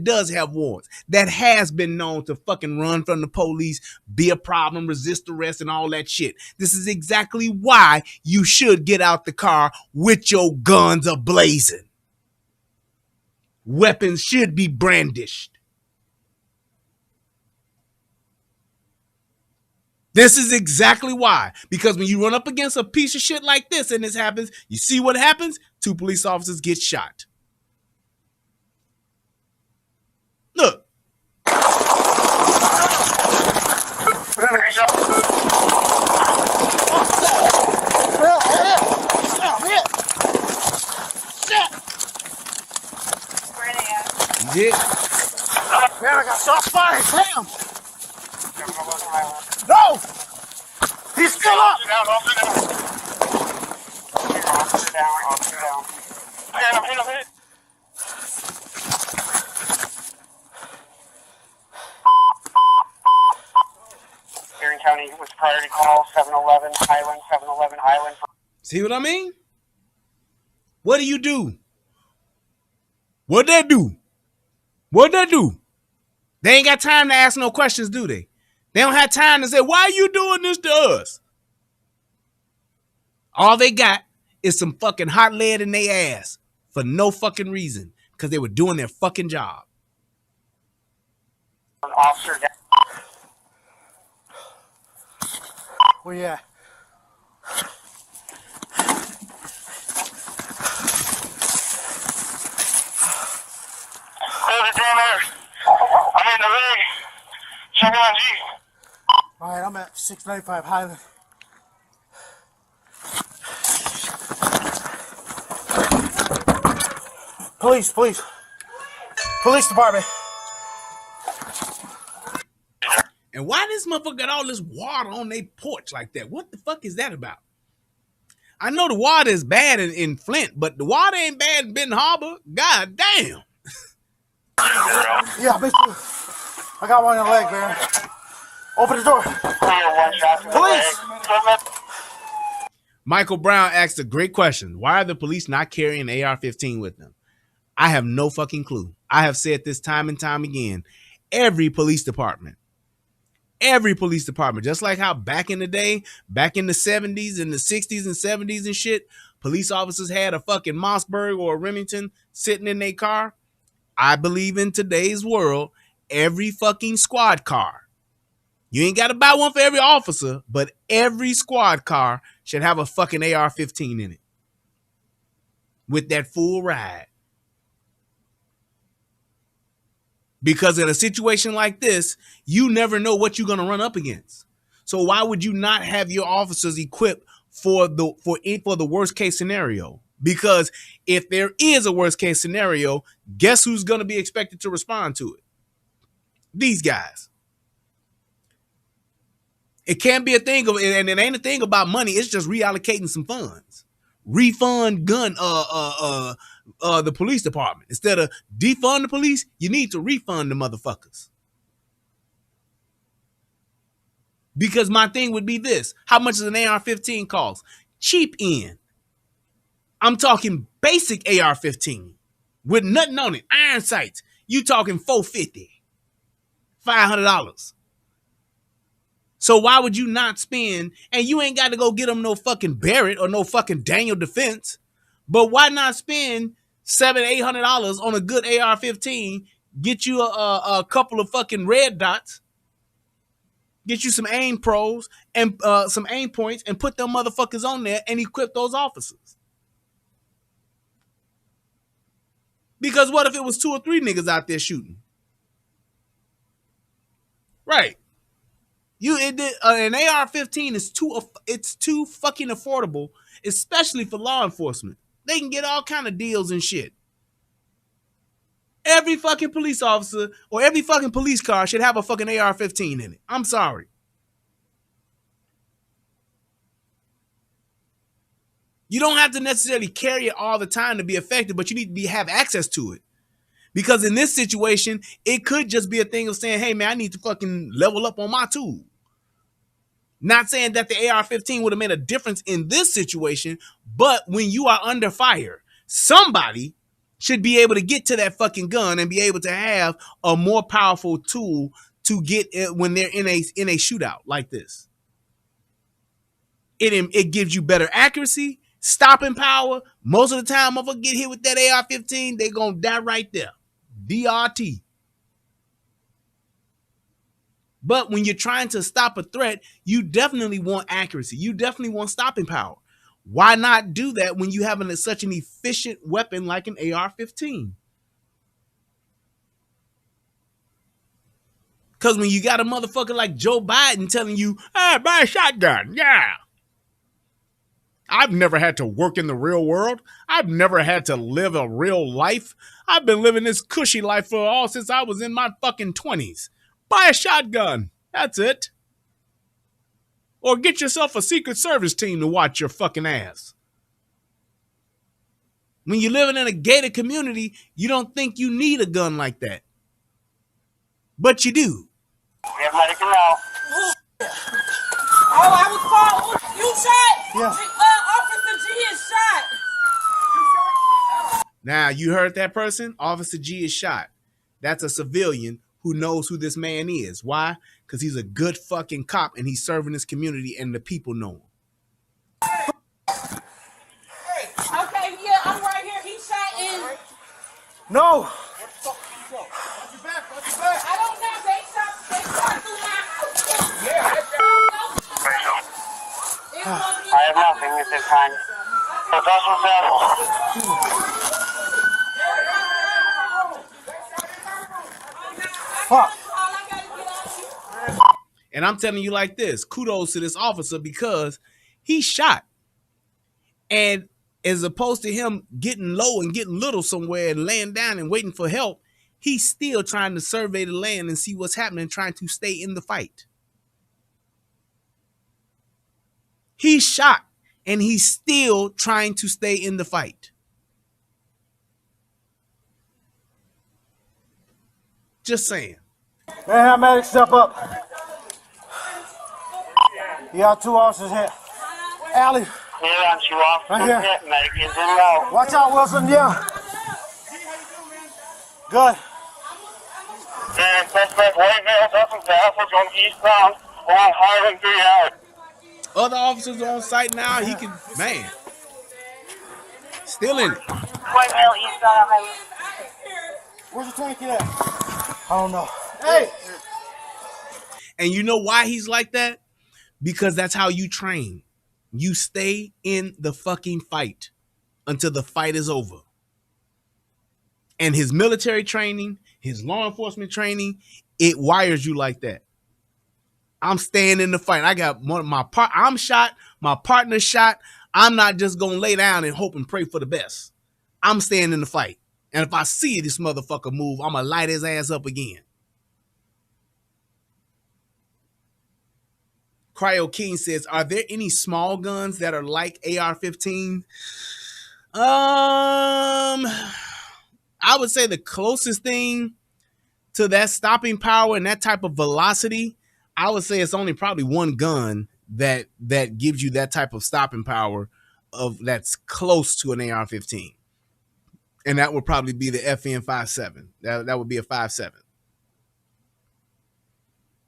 does have warrants, that has been known to fucking run from the police, be a problem, resist arrest, and all that shit. This is exactly why you should get out the car with your guns ablazing. Weapons should be brandished. This is exactly why. Because when you run up against a piece of shit like this and this happens, you see what happens? 2 police officers get shot. Look. Damn! No! He's still up! Hit him. County with priority call 711 Highland. See what I mean? What do you do? What'd that do? What'd that do? They ain't got time to ask no questions, do they? They don't have time to say, why are you doing this to us? All they got is some fucking hot lead in their ass for no fucking reason because they were doing their fucking job. An officer down. Where you at? I'm in the rig. Check on G. Alright, I'm at 695 Highland. Police department. And why this motherfucker got all this water on their porch like that? What the fuck is that about? I know the water is bad in Flint, but the water ain't bad in Benton Harbor. God damn. Yeah, basically, I got one in the leg, man. Open the door. Police! Michael Brown asked a great question. Why are the police not carrying an AR-15 with them? I have no fucking clue. I have said this time and time again. Every police department, just like how back in the day, back in the 70s and the 60s and 70s and shit, police officers had a fucking Mossberg or a Remington sitting in their car. I believe in today's world, every fucking squad car, you ain't got to buy one for every officer, but every squad car should have a fucking AR-15 in it with that full ride. Because in a situation like this, you never know what you're going to run up against. So why would you not have your officers equipped for the worst case scenario? Because if there is a worst case scenario, guess who's going to be expected to respond to it? These guys. It can't be a thing of, and it ain't a thing about money. It's just reallocating some funds. Refund the police department. Instead of defund the police, you need to refund the motherfuckers. Because my thing would be this. How much does an AR-15 cost? Cheap end. I'm talking basic AR-15 with nothing on it. Iron sights. You talking $450, $500. So why would you not spend, and you ain't got to go get them no fucking Barrett or no fucking Daniel Defense, but why not spend $700-800 on a good AR-15, get you a couple of fucking red dots, get you some aim pros and some aim points and put them motherfuckers on there and equip those officers? Because what if it was 2 or 3 niggas out there shooting? Right. An AR-15 is too fucking affordable, especially for law enforcement. They can get all kind of deals and shit. Every fucking police officer or every fucking police car should have a fucking AR-15 in it. I'm sorry. You don't have to necessarily carry it all the time to be effective, but you need to have access to it. Because in this situation, it could just be a thing of saying, hey man, I need to fucking level up on my tool. Not saying that the AR-15 would have made a difference in this situation, but when you are under fire, somebody should be able to get to that fucking gun and be able to have a more powerful tool to get it when they're in a shootout like this. It gives you better accuracy, stopping power. Most of the time, motherfucker get hit with that AR-15, they gonna die right there. DRT. But when you're trying to stop a threat, you definitely want accuracy. You definitely want stopping power. Why not do that when you have such an efficient weapon like an AR-15? Because when you got a motherfucker like Joe Biden telling you, hey, buy a shotgun, yeah. I've never had to work in the real world. I've never had to live a real life. I've been living this cushy life since I was in my fucking 20s. Buy a shotgun. That's it. Or get yourself a Secret Service team to watch your fucking ass. When you're living in a gated community, you don't think you need a gun like that. But you do. Everybody come out. Oh, I was called. You shot? Yeah. Officer G is shot. Now, you heard that person? Officer G is shot. That's a civilian who knows who this man is. Why? Because he's a good fucking cop and he's serving his community and the people know him. Okay, yeah, I'm right here. He shot in. No. I don't know. They shot through my house. I have nothing at this time. So that's what's Fuck. And I'm telling you like this, kudos to this officer because he shot. And as opposed to him getting low and getting little somewhere and laying down and waiting for help, he's still trying to survey the land and see what's happening, trying to stay in the fight. He's shot and he's still trying to stay in the fight. Just saying. Man, have medics step up. You got 2 officers here. Allie. Yeah, I'm 2 officers. Right here. Medic is in low. Watch out, Wilson. Yeah. Good. Yeah, suspect right now. Suspect officers on eastbound along Highland 3 out. Other officers on site now. He can, man. Still in it. White male eastbound Highland. Where's the tank at? I don't know. Hey! And you know why he's like that? Because that's how you train. You stay in the fucking fight until the fight is over. And his military training, his law enforcement training, it wires you like that. I'm staying in the fight. I got one of my I'm shot, my partner's shot. I'm not just gonna lay down and hope and pray for the best. I'm staying in the fight. And if I see this motherfucker move, I'm gonna light his ass up again. Cryo King says, are there any small guns that are like AR-15? I would say the closest thing to that stopping power and that type of velocity, I would say it's only probably one gun that gives you that type of stopping power of that's close to an AR-15. And that would probably be the FN-57. That would be a 5.7.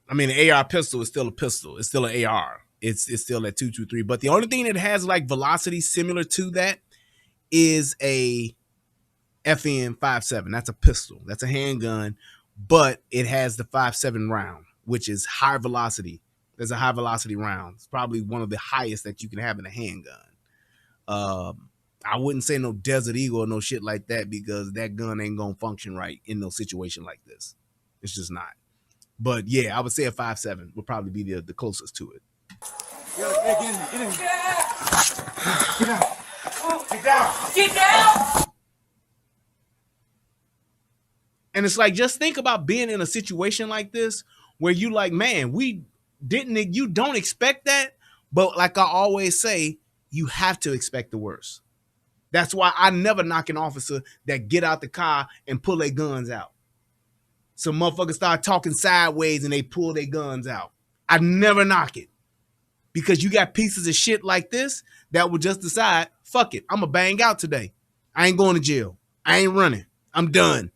I mean, the AR pistol is still a pistol. It's still an AR. It's still at 223. But the only thing that has like velocity similar to that is a FN-57. That's a pistol. That's a handgun, but it has the 5.7 round, which is high velocity. There's a high velocity round. It's probably one of the highest that you can have in a handgun. I wouldn't say no Desert Eagle or no shit like that because that gun ain't gonna function right in no situation like this. It's just not. But yeah, I would say a 5.7 would probably be the closest to it. Get in. Get down. Get down. Get down. And it's like, just think about being in a situation like this where you like, man, you don't expect that. But like I always say, you have to expect the worst. That's why I never knock an officer that get out the car and pull their guns out. Some motherfuckers start talking sideways and they pull their guns out. I never knock it. Because you got pieces of shit like this that will just decide, fuck it, I'm going to bang out today. I ain't going to jail. I ain't running. I'm done.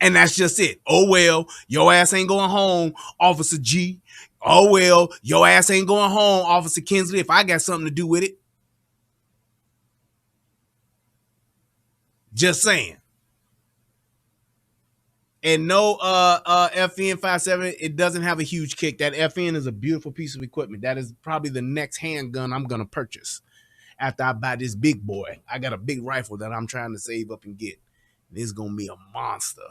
And that's just it. Oh, well, your ass ain't going home, Officer G. Oh, well, your ass ain't going home, Officer Kinsley, if I got something to do with it. Just saying. And no FN-57, it doesn't have a huge kick. That FN is a beautiful piece of equipment. That is probably the next handgun I'm going to purchase after I buy this big boy. I got a big rifle that I'm trying to save up and get. It's going to be a monster.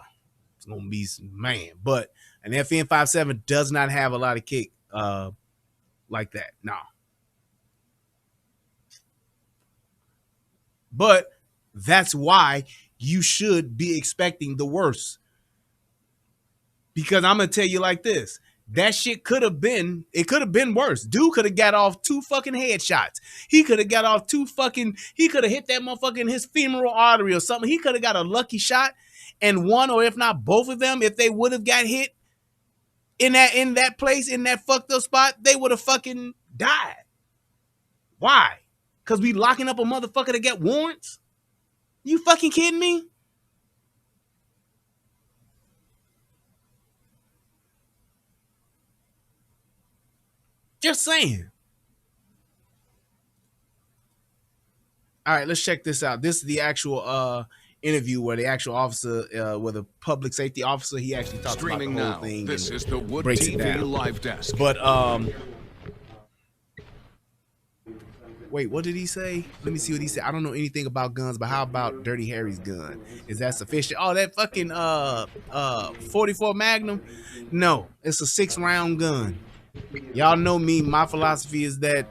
It's going to be some man. But an FN-57 does not have a lot of kick like that. No. But that's why you should be expecting the worst. Because I'm gonna tell you like this. That shit could have been worse. Dude could have got off 2 fucking headshots. He could have got off he could have hit that motherfucker in his femoral artery or something. He could have got a lucky shot, and one or if not both of them, if they would have got hit in that place, in that fucked up spot, they would have fucking died. Why? Because we locking up a motherfucker to get warrants? You fucking kidding me? Just saying. All right, let's check this out. This is the actual interview where the actual officer, where the public safety officer, he actually talks about the whole thing. This is the Wood breaks it TV down. live desk. But wait, what did he say? Let me see what he said. I don't know anything about guns, but how about Dirty Harry's gun? Is that sufficient? Oh, that fucking 44 Magnum? No, it's a 6-round gun. Y'all know me. My philosophy is that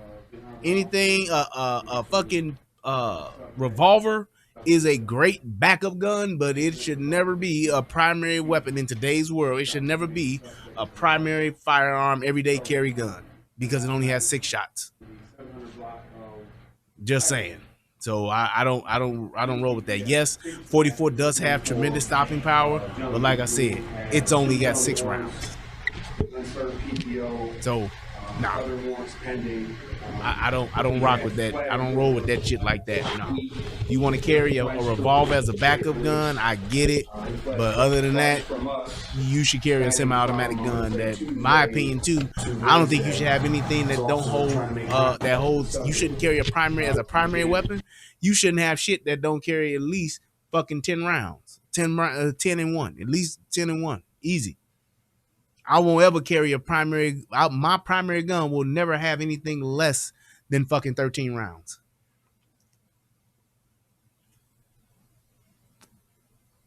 anything a fucking revolver is a great backup gun, but it should never be a primary weapon in today's world. It should never be a primary firearm, everyday carry gun, because it only has 6 shots. Just saying. So I don't roll with that. Yes, 44 does have tremendous stopping power, but like I said, it's only got 6 rounds. So nah, I don't rock with that. I don't roll with that shit like that. No. You want to carry a revolver as a backup gun, I get it, but other than that, you should carry a semi-automatic gun. That, in my opinion, too. I don't think you should have anything that don't hold that holds. You shouldn't carry a primary weapon. You shouldn't have shit that don't carry at least fucking 10 rounds, 10 and 1, at least 10 and 1, easy. I won't ever carry a my primary gun will never have anything less than fucking 13 rounds.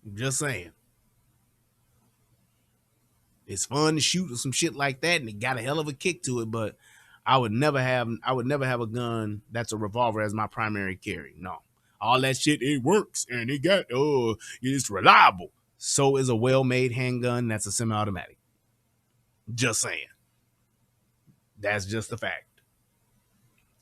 I'm just saying. It's fun to shoot or some shit like that, and it got a hell of a kick to it, but I would never have a gun that's a revolver as my primary carry. No. All that shit, it works, and it's reliable. So is a well-made handgun that's a semi-automatic. Just saying. That's just a fact.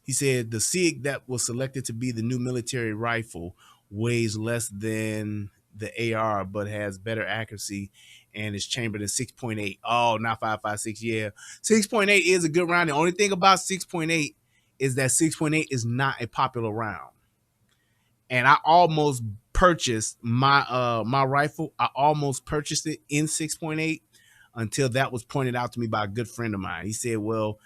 He said the SIG that was selected to be the new military rifle weighs less than the AR, but has better accuracy and is chambered in 6.8. Oh, not 5.56. Yeah. 6.8 is a good round. The only thing about 6.8 is that 6.8 is not a popular round. And I almost purchased my my rifle. I almost purchased it in 6.8. Until that was pointed out to me by a good friend of mine. He said, well,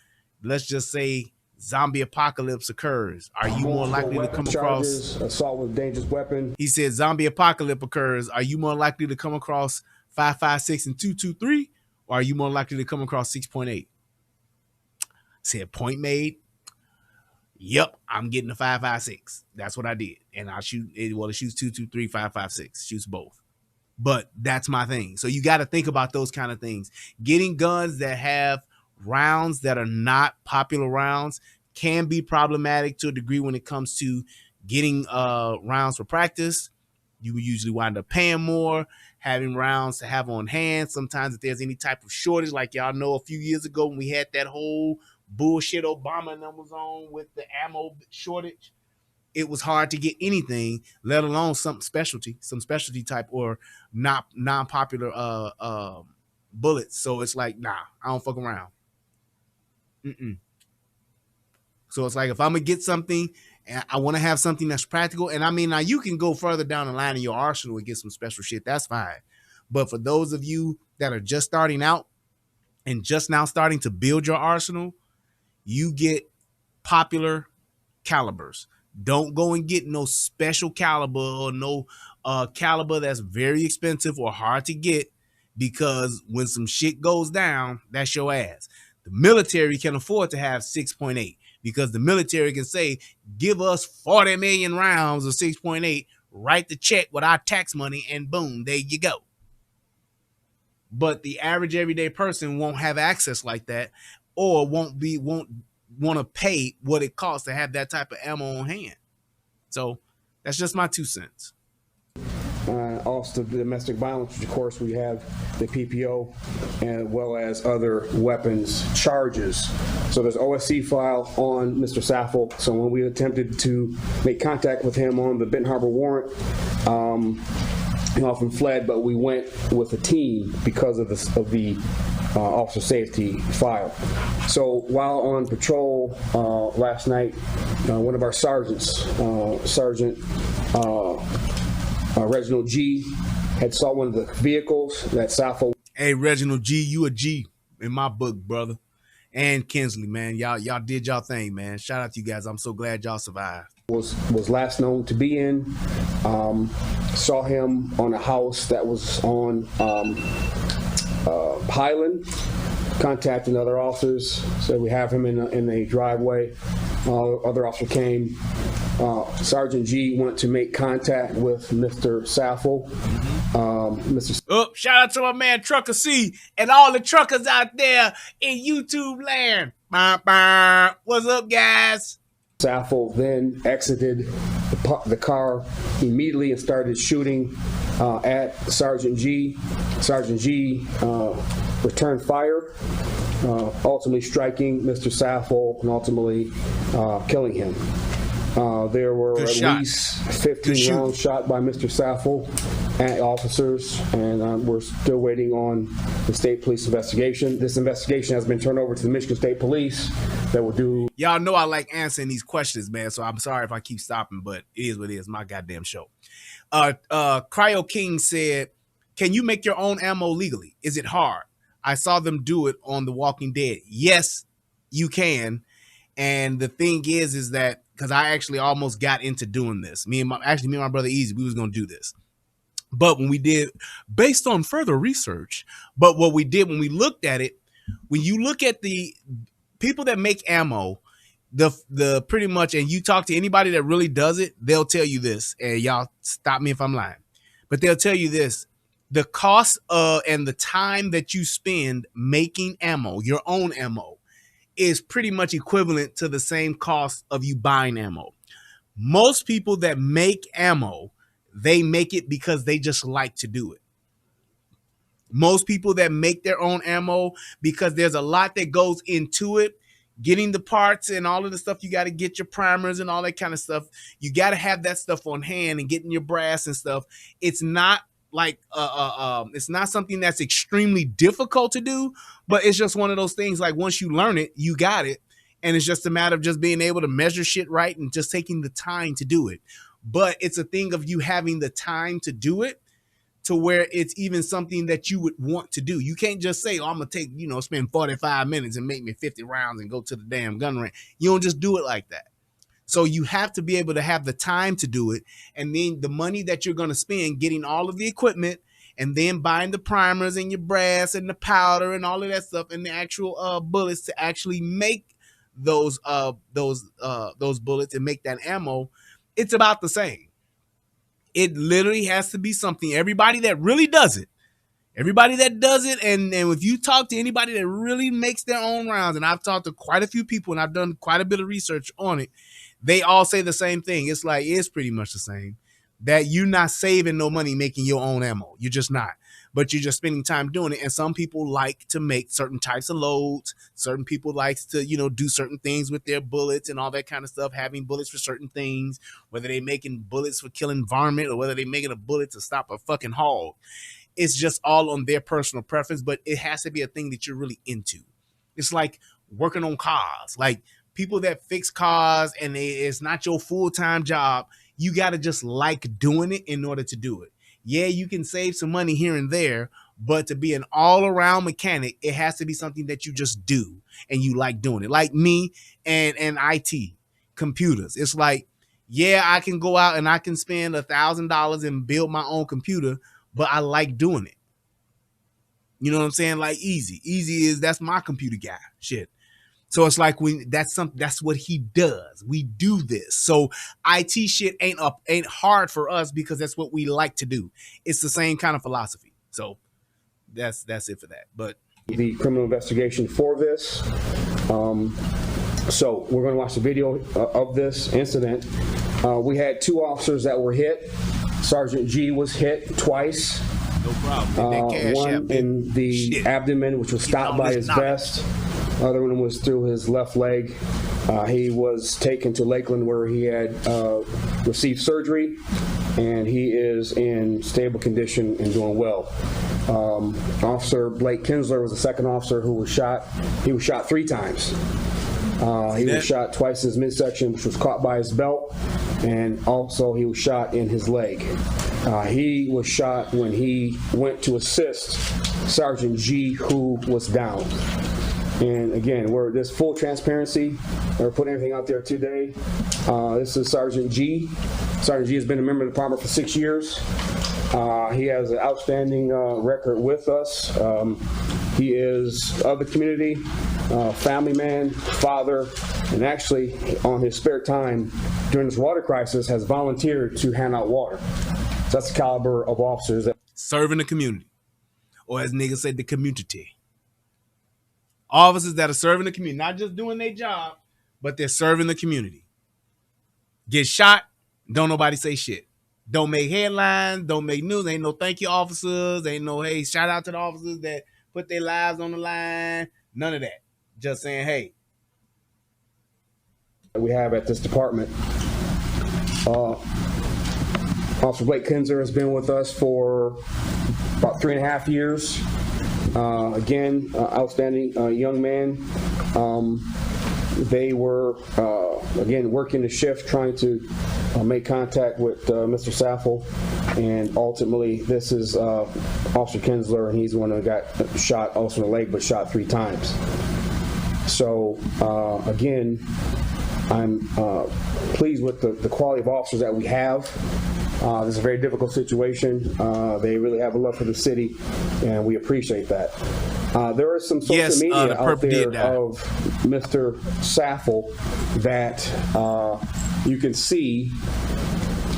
let's just say zombie apocalypse occurs. Are you more likely to come across assault with dangerous weapon? He said zombie apocalypse occurs. Are you more likely to come across 5.56 and 2.23? Or are you more likely to come across 6.8? Said point made. Yep, I'm getting a 5.56. That's what I did. And I shoot it. Well, it shoots 2.23, 5.56. Shoots both. But that's my thing. So you got to think about those kind of things. Getting guns that have rounds that are not popular rounds can be problematic to a degree when it comes to getting rounds for practice. You usually wind up paying more, having rounds to have on hand. Sometimes if there's any type of shortage, like y'all know a few years ago when we had that whole bullshit Obama numbers on with the ammo shortage, it was hard to get anything, let alone some specialty type or not non-popular bullets. So it's like, nah, I don't fuck around. So it's like, if I'm gonna get something, I want to have something that's practical. And I mean, now you can go further down the line in your arsenal and get some special shit. That's fine. But for those of you that are just starting out and just now starting to build your arsenal, you get popular calibers. Don't go and get no special caliber or no caliber that's very expensive or hard to get, because when some shit goes down, that's your ass. The military can afford to have 6.8 because the military can say, give us 40 million rounds of 6.8, write the check with our tax money, and boom, there you go. But the average everyday person won't have access like that, or won't want to pay what it costs to have that type of ammo on hand. So that's just my 2 cents. also the domestic violence, which of course we have the PPO, as well as other weapons charges. So there's OSC file on Mr. Saffel. So when we attempted to make contact with him on the Benton Harbor warrant, he often fled, but we went with a team because of the officer safety file. So while on patrol last night, one of our sergeants, Sergeant Reginald G, had saw one of the vehicles that Saffel. Hey, Reginald G, you a G in my book, brother. And Kinsley, man, y'all did y'all thing, man. Shout out to you guys. I'm so glad y'all survived. Was last known to be in. Saw him on a house that was on Highland. Contacting other officers, said we have him in a driveway. Other officer came. Sergeant G went to make contact with Mr. Saffel. Shout out to my man Trucker C and all the truckers out there in YouTube land. What's up, guys? Saffel then exited the car immediately and started shooting at Sergeant G. Sergeant G returned fire, ultimately striking Mr. Saffel and ultimately killing him. There were at least 15 rounds shot by Mr. Saffel at officers, and we're still waiting on the state police investigation. This investigation has been turned over to the Michigan State Police that will do. Y'all know I like answering these questions, man, so I'm sorry if I keep stopping, but it is what it is, my goddamn show. Cryo King said, can you make your own ammo legally? Is it hard? I saw them do it on The Walking Dead. Yes, you can. And the thing is that, because I actually almost got into doing this. Me and my brother Easy, we was going to do this. But when we did, based on further research, but what we did when we looked at it, when you look at the people that make ammo, the pretty much, and you talk to anybody that really does it, they'll tell you this, and y'all stop me if I'm lying, but they'll tell you this: the cost and the time that you spend making ammo, your own ammo, is pretty much equivalent to the same cost of you buying ammo. Most people that make ammo, they make it because they just like to do it. Most people that make their own ammo, because there's a lot that goes into it, getting the parts and all of the stuff. You got to get your primers and all that kind of stuff. You got to have that stuff on hand and getting your brass and stuff. It's not like it's not something that's extremely difficult to do, but it's just one of those things, like once you learn it, you got it, and it's just a matter of just being able to measure shit right and just taking the time to do it. But it's a thing of you having the time to do it to where it's even something that you would want to do. You can't just say, oh, I'm gonna take, spend 45 minutes and make me 50 rounds and go to the damn gun range. You don't just do it like that. So you have to be able to have the time to do it, and then the money that you're going to spend getting all of the equipment and then buying the primers and your brass and the powder and all of that stuff and the actual bullets to actually make those bullets and make that ammo, it's about the same. It literally has to be something. Everybody that really does it, and if you talk to anybody that really makes their own rounds, and I've talked to quite a few people and I've done quite a bit of research on it, they all say the same thing. It's like, it's pretty much the same. That you're not saving no money making your own ammo. You're just not. But you're just spending time doing it. And some people like to make certain types of loads. Certain people like to, do certain things with their bullets and all that kind of stuff, having bullets for certain things, whether they're making bullets for killing varmint or whether they're making a bullet to stop a fucking hog. It's just all on their personal preference, but it has to be a thing that you're really into. It's like working on cars. Like, people that fix cars and it's not your full-time job, you got to just like doing it in order to do it. Yeah, you can save some money here and there, but to be an all-around mechanic, it has to be something that you just do and you like doing it. Like me and IT, computers. It's like, yeah, I can go out and I can spend $1,000 and build my own computer, but I like doing it. You know what I'm saying? Like Easy that's my computer guy. Shit. So it's like that's what he does. We do this. So IT shit ain't hard for us because that's what we like to do. It's the same kind of philosophy. So that's it for that. But the criminal investigation for this. So we're going to watch the video of this incident. We had 2 officers that were hit. Sergeant G was hit twice. No problem. One in the abdomen, which was stopped by his vest. Other one was through his left leg. He was taken to Lakeland where he had received surgery, and he is in stable condition and doing well. Officer Blake Kinsler was the second officer who was shot. He was shot 3 times. He was shot twice in his midsection, which was caught by his belt, and also he was shot in his leg. He was shot when he went to assist Sergeant G, who was down. And again, there's full transparency. We're putting everything out there today. This is Sergeant G. Sergeant G has been a member of the department for 6 years. He has an outstanding record with us. He is of the community, family man, father, and actually on his spare time during this water crisis has volunteered to hand out water. So that's the caliber of officers that serving the community, or as niggas say, the community. Officers that are serving the community, not just doing their job, but they're serving the community. Get shot, don't nobody say shit. Don't make headlines, don't make news. Ain't no thank you officers. Ain't no, hey, shout out to the officers that put their lives on the line. None of that. Just saying, hey. We have at this department. Officer Blake Kinsler has been with us for about 3.5 years. Again, outstanding young man. They were, again, working the shift, trying to make contact with Mr. Saffel, and ultimately this is Officer Kinsler, and he's the one that got shot also in the leg, but shot 3 times. So, again, I'm pleased with the quality of officers that we have. This is a very difficult situation. They really have a love for the city, and we appreciate that. There is some social media out there of Mr. Saffel that you can see.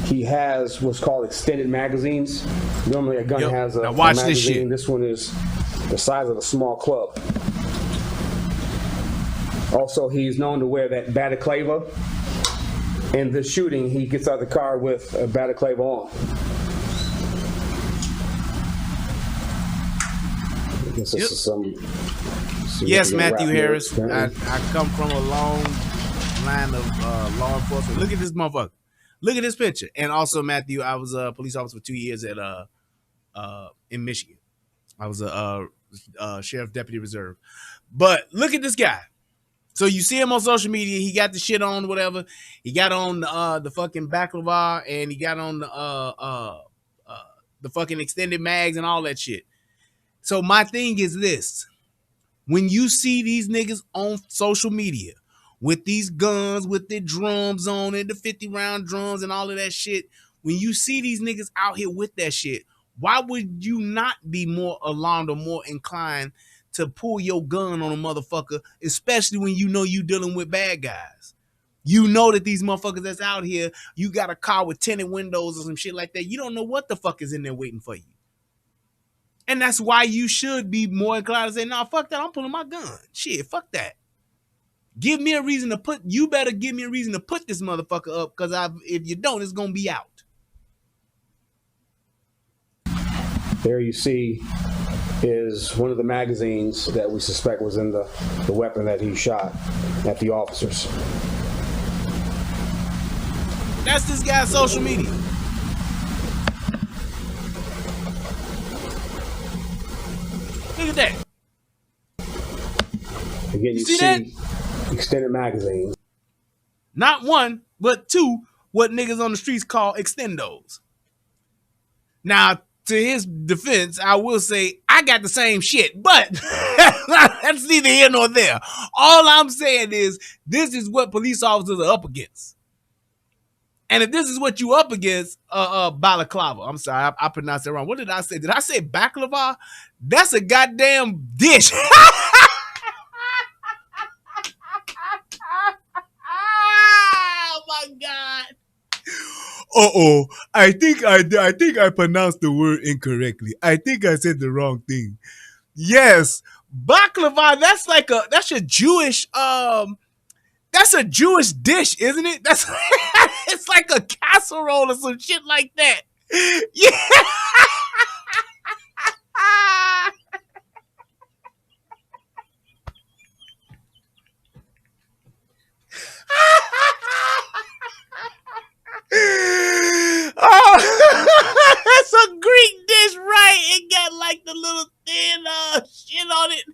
He has what's called extended magazines. Normally a gun has a magazine. This one is the size of a small club. Also, he's known to wear that balaclava. In this shooting, he gets out of the car with a balaclava on. I guess this is some yes, Matthew Harris. I come from a long line of law enforcement. Look at this motherfucker. Look at this picture. And also, Matthew, I was a police officer for 2 years at in Michigan. I was a sheriff deputy reserve. But look at this guy. So you see him on social media. He got the shit on, whatever. He got on the fucking baklava, and he got on the fucking extended mags and all that shit. So my thing is this: when you see these niggas on social media with these guns, with their drums on it, the 50-round drums and all of that shit, when you see these niggas out here with that shit, why would you not be more alarmed or more inclined to pull your gun on a motherfucker, especially when you know you dealing with bad guys? You know that these motherfuckers that's out here, you got a car with tinted windows or some shit like that. You don't know what the fuck is in there waiting for you. And that's why you should be more inclined to say, nah, fuck that, I'm pulling my gun. Shit, fuck that. Give me a reason to put, you better give me a reason to put this motherfucker up, because if you don't, it's going to be out. There you see is one of the magazines that we suspect was in the weapon that he shot at the officers. That's this guy's social media. Look at that. Again, you see extended magazines. Not one, but 2, what niggas on the streets call extendos. Now, to his defense, I will say I got the same shit, but that's neither here nor there. All I'm saying is this is what police officers are up against. And if this is what you up against, balaclava. I'm sorry, I pronounced it wrong. What did I say? Did I say baklava? That's a goddamn dish. Oh my God. Uh-oh, I think I pronounced the word incorrectly. I think I said the wrong thing. Yes, baklava, that's a Jewish that's a Jewish dish, isn't it? That's it's like a casserole or some shit like that. Yeah. Oh, that's a Greek dish, right? It got like the little thin shit on it.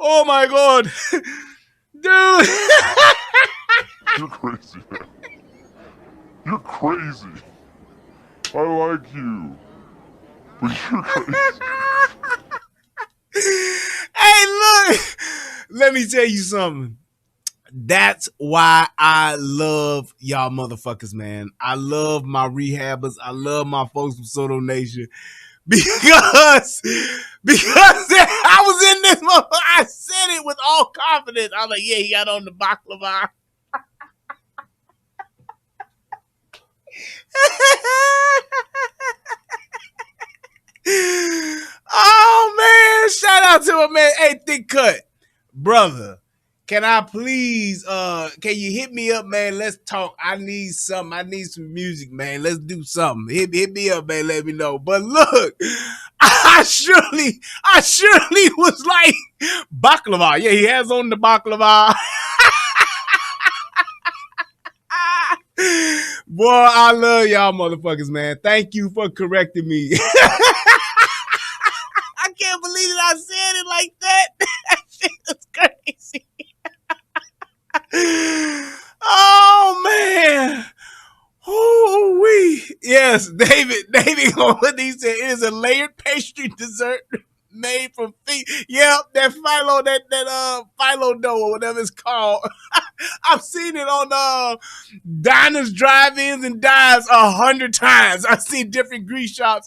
Oh my god, dude. You're crazy, man. You're crazy. I like you, but you're crazy. Hey, look. Let me tell you something. That's why I love y'all motherfuckers, man. I love my rehabbers. I love my folks from Soto Nation. Because I was in this motherfucker. I said it with all confidence. I was like, yeah, he got on the baklava. Oh man, shout out to my man. Hey, Thick Cut, brother. Can I please can you hit me up, man? Let's talk. I need something. I need some music, man. Let's do something. Hit me up, man. Let me know. But look, I surely was like baklava. Yeah, he has on the baklava. Boy, I love y'all motherfuckers, man. Thank you for correcting me. I can't believe that I said it like that. That shit is crazy. Oh man. Ooh-wee. Yes, David he said it is a layered pastry dessert made from feet. Yep, that phyllo, that phyllo dough or whatever it's called. I've seen it on diners, drive-ins, and dives 100 times. I've seen different grease shops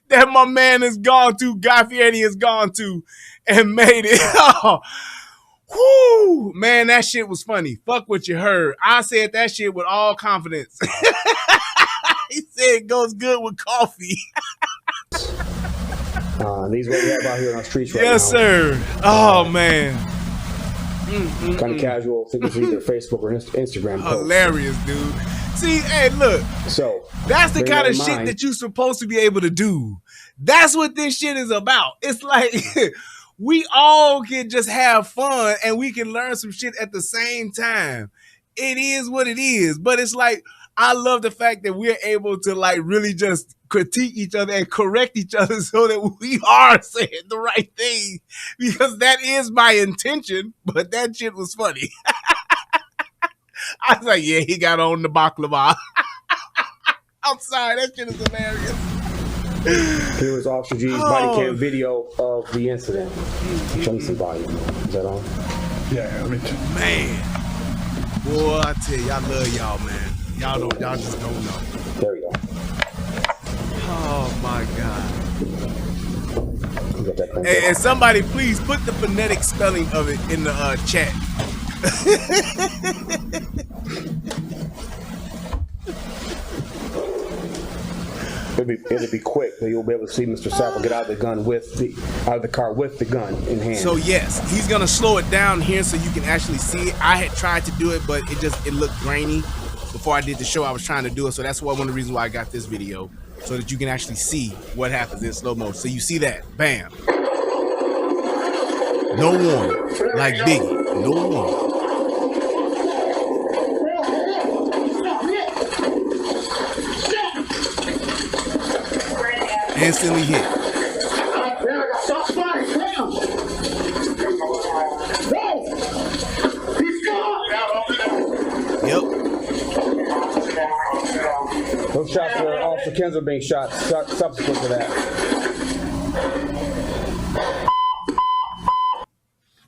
that my man has gone to, Guy Fieri has gone to, and made it. Oh, whoo, man, that shit was funny. Fuck what you heard. I said that shit with all confidence. He said it goes good with coffee. These are what we have out here on our streets right now. Yes, sir. Oh, man. Kind of casual. I think it's either Facebook or Instagram post. Hilarious, dude. See, hey, look. So that's the kind of shit that you're supposed to be able to do. That's what this shit is about. It's like we all can just have fun and we can learn some shit at the same time. It is what it is. But it's like, I love the fact that we're able to like really just critique each other and correct each other so that we are saying the right thing, because that is my intention. But that shit was funny. I was like, yeah, he got on the baklava. I'm sorry, that shit is hilarious. Here is Officer G's body cam video of the incident. Show me some volume. Is that on? Yeah, man. Boy, I tell you, I love y'all, man. Y'all just don't know. There we go. Oh my God. And somebody please put the phonetic spelling of it in the chat. It'll be quick. You'll be able to see Mr. Sappho get out of the car with the gun in hand. So yes, he's gonna slow it down here so you can actually see it. I had tried to do it, but it looked grainy. Before I did the show, I was trying to do it, so that's one of the reasons why I got this video, so that you can actually see what happens in slow motion. So you see that, bam. No warning, like Biggie, no warning. Instantly hit. Yep. Those shots were Officer Kenzo being shot subsequent to that.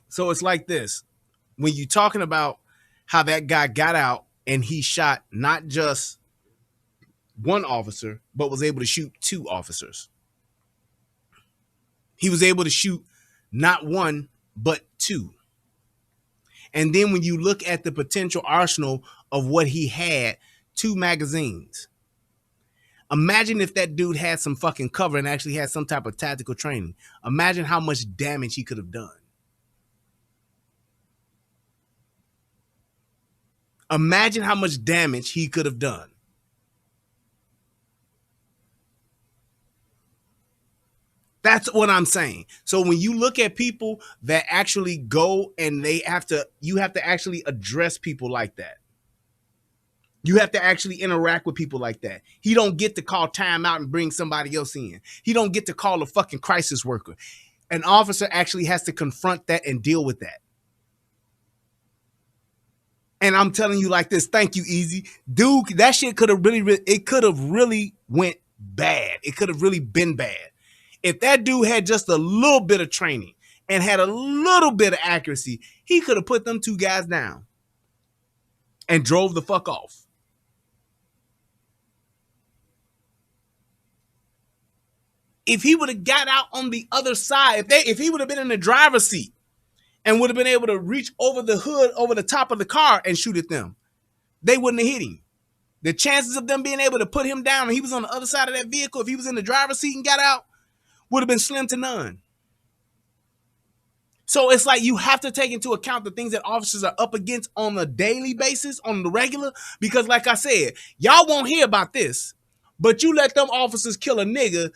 So it's like this. When you're talking about how that guy got out and he shot not just one officer, but was able to shoot two officers. He was able to shoot not one, but two. And then when you look at the potential arsenal of what he had, 2 magazines. Imagine if that dude had some fucking cover and actually had some type of tactical training. Imagine how much damage he could have done. Imagine how much damage he could have done. That's what I'm saying. So when you look at people that actually go and you have to actually address people like that. You have to actually interact with people like that. He don't get to call time out and bring somebody else in. He don't get to call a fucking crisis worker. An officer actually has to confront that and deal with that. And I'm telling you like this, thank you, Easy. Dude, that shit could have really went bad. It could have really been bad. If that dude had just a little bit of training and had a little bit of accuracy, he could have put them two guys down and drove the fuck off. If he would have got out on the other side, if he would have been in the driver's seat and would have been able to reach over the hood, over the top of the car and shoot at them, they wouldn't have hit him. The chances of them being able to put him down and he was on the other side of that vehicle, if he was in the driver's seat and got out, would have been slim to none. So it's like you have to take into account the things that officers are up against on a daily basis, on the regular, because like I said, y'all won't hear about this. But you let them officers kill a nigga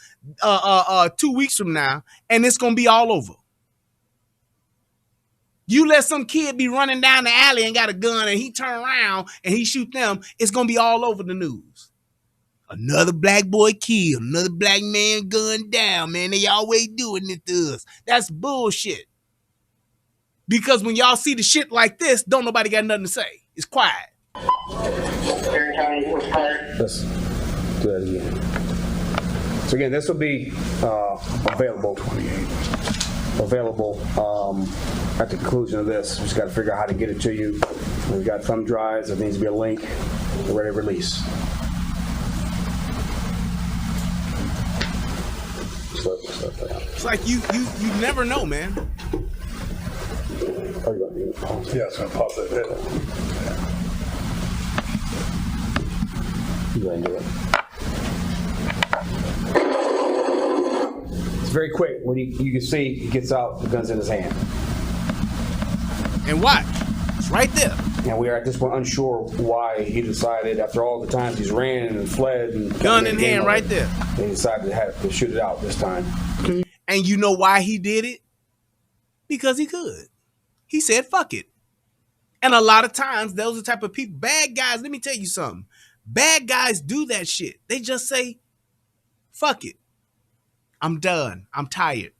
2 weeks from now, and it's going to be all over. You let some kid be running down the alley and got a gun, and he turn around and he shoot them, it's going to be all over the news. Another black boy killed, another black man gunned down, man. They always doing it to us. That's bullshit. Because when y'all see the shit like this, don't nobody got nothing to say. It's quiet. Let's do that again. So again, this will be available at the conclusion of this. We just got to figure out how to get it to you. We've got thumb drives. There needs to be a link. We're ready to release. It's like you never know, man. Oh, you got to Yeah, it's going to pop that head. You go ahead and do it. It's very quick. When you can see, he gets out, the gun's in his hand. And watch, it's right there. And we are at this point unsure why he decided, after all the times he's ran and fled, and gun in hand right there, he decided to have to shoot it out this time. And you know why he did it? Because he could. He said, fuck it. And a lot of times, those are the type of people, bad guys, let me tell you something. Bad guys do that shit. They just say, fuck it. I'm done. I'm tired.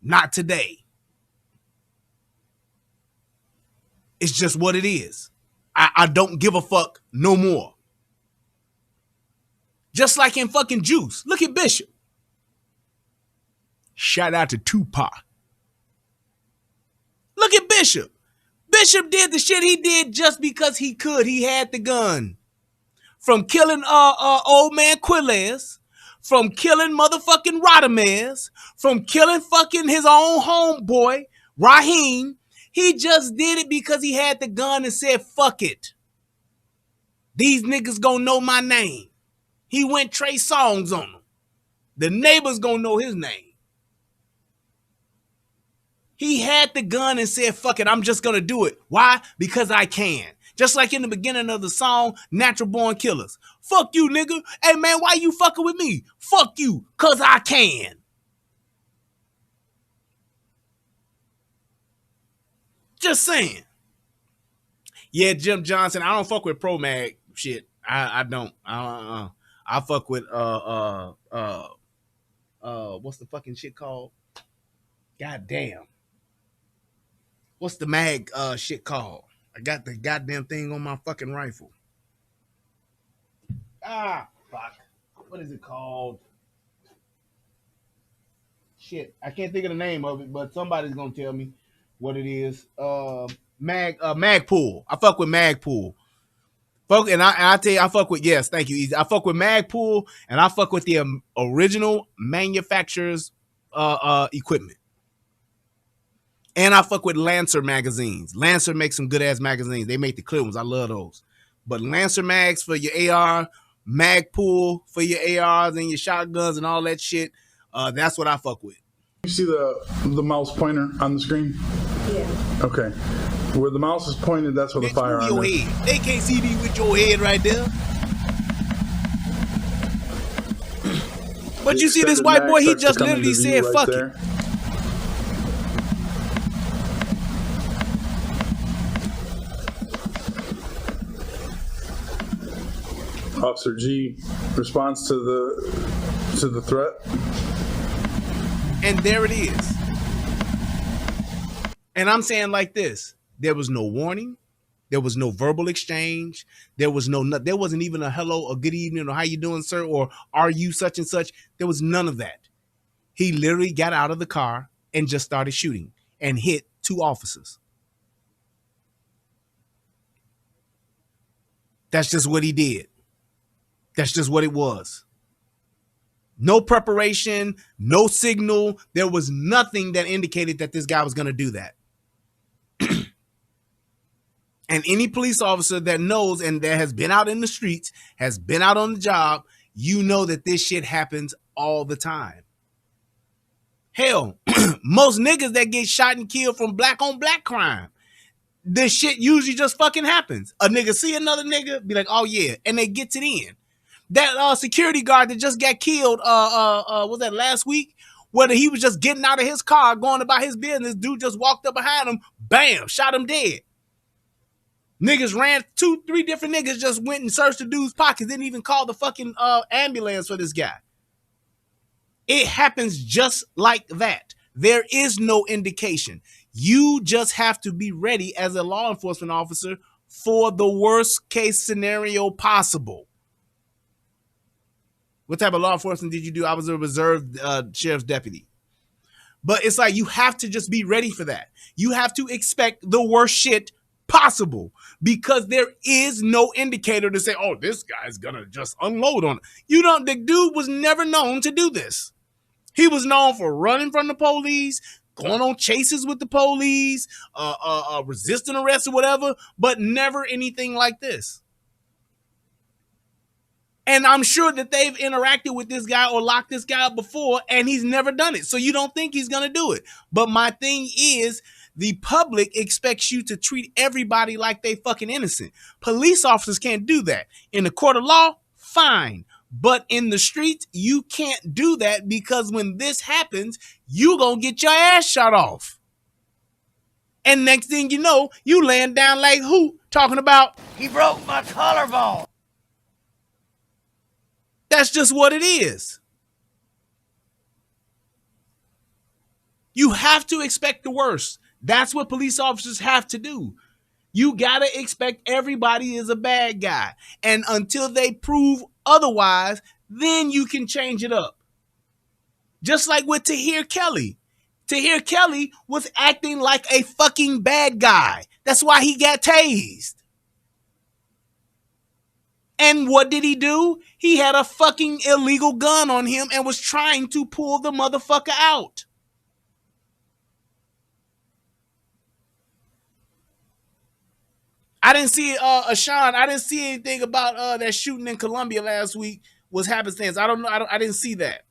Not today. It's just what it is. I don't give a fuck no more. Just like in fucking Juice. Look at Bishop. Shout out to Tupac. Look at Bishop. Bishop did the shit he did just because he could. He had the gun. From killing old man Quiles, from killing motherfucking Rodamez, from killing fucking his own homeboy, Raheem. He just did it because he had the gun and said, fuck it. These niggas gonna know my name. He went Trey Songz on them. The neighbors gonna know his name. He had the gun and said, fuck it, I'm just gonna do it. Why? Because I can. Just like in the beginning of the song, Natural Born Killers. Fuck you, nigga. Hey, man, why you fucking with me? Fuck you, because I can. Just saying. Yeah, Jim Johnson, I don't fuck with Pro Mag shit. I don't. I fuck with, what's the fucking shit called? God damn. What's the mag shit called? I got the goddamn thing on my fucking rifle. Ah, fuck. What is it called? Shit, I can't think of the name of it, but somebody's gonna tell me what it is. Magpul. I fuck with Magpul. Fuck, and I tell you, I fuck with, yes, thank you, Easy. I fuck with Magpul, and I fuck with the original manufacturer's equipment. And I fuck with Lancer magazines. Lancer makes some good ass magazines. They make the clear ones. I love those. But Lancer mags for your AR, mag pull for your ARs and your shotguns and all that shit, that's what I fuck with. You see the mouse pointer on the screen? Yeah. Okay. Where the mouse is pointed, that's where the firearm is. Head. They can't see me with your head right there. But you see this white boy, he just literally said, fuck it. Officer G responds to the threat. And there it is. And I'm saying like this, there was no warning. There was no verbal exchange. There wasn't even a hello, or good evening, or how you doing, sir, or are you such and such. There was none of that. He literally got out of the car and just started shooting and hit 2 officers. That's just what he did. That's just what it was. No preparation, no signal. There was nothing that indicated that this guy was going to do that. And any police officer that knows and that has been out in the streets, has been out on the job, you know that this shit happens all the time. Hell, most niggas that get shot and killed from black on black crime, this shit usually just fucking happens. A nigga see another nigga, be like, oh yeah, and they gets it in. That security guard that just got killed, was that last week? Whether he was just getting out of his car, going about his business, dude just walked up behind him, bam, shot him dead. Niggas ran, 2-3 different niggas just went and searched the dude's pockets, didn't even call the fucking ambulance for this guy. It happens just like that. There is no indication. You just have to be ready as a law enforcement officer for the worst case scenario possible. What type of law enforcement did you do? I was a reserve sheriff's deputy. But it's like you have to just be ready for that. You have to expect the worst shit possible because there is no indicator to say, oh, this guy's gonna just unload on it. You don't, the dude was never known to do this. He was known for running from the police, going on chases with the police, resisting arrest or whatever, but never anything like this. And I'm sure that they've interacted with this guy or locked this guy up before, and he's never done it. So you don't think he's going to do it. But my thing is, the public expects you to treat everybody like they fucking innocent. Police officers can't do that. In the court of law, fine. But in the streets, you can't do that because when this happens, you going to get your ass shot off. And next thing you know, you laying down like who? Talking about, he broke my collarbone. That's just what it is. You have to expect the worst. That's what police officers have to do. You got to expect everybody is a bad guy. And until they prove otherwise, then you can change it up. Just like with Tahir Kelly. Tahir Kelly was acting like a fucking bad guy. That's why he got tased. And what did he do? He had a fucking illegal gun on him and was trying to pull the motherfucker out. I didn't see Ashawn. I didn't see anything about that shooting in Colombia last week was happenstance. I don't know. I didn't see that.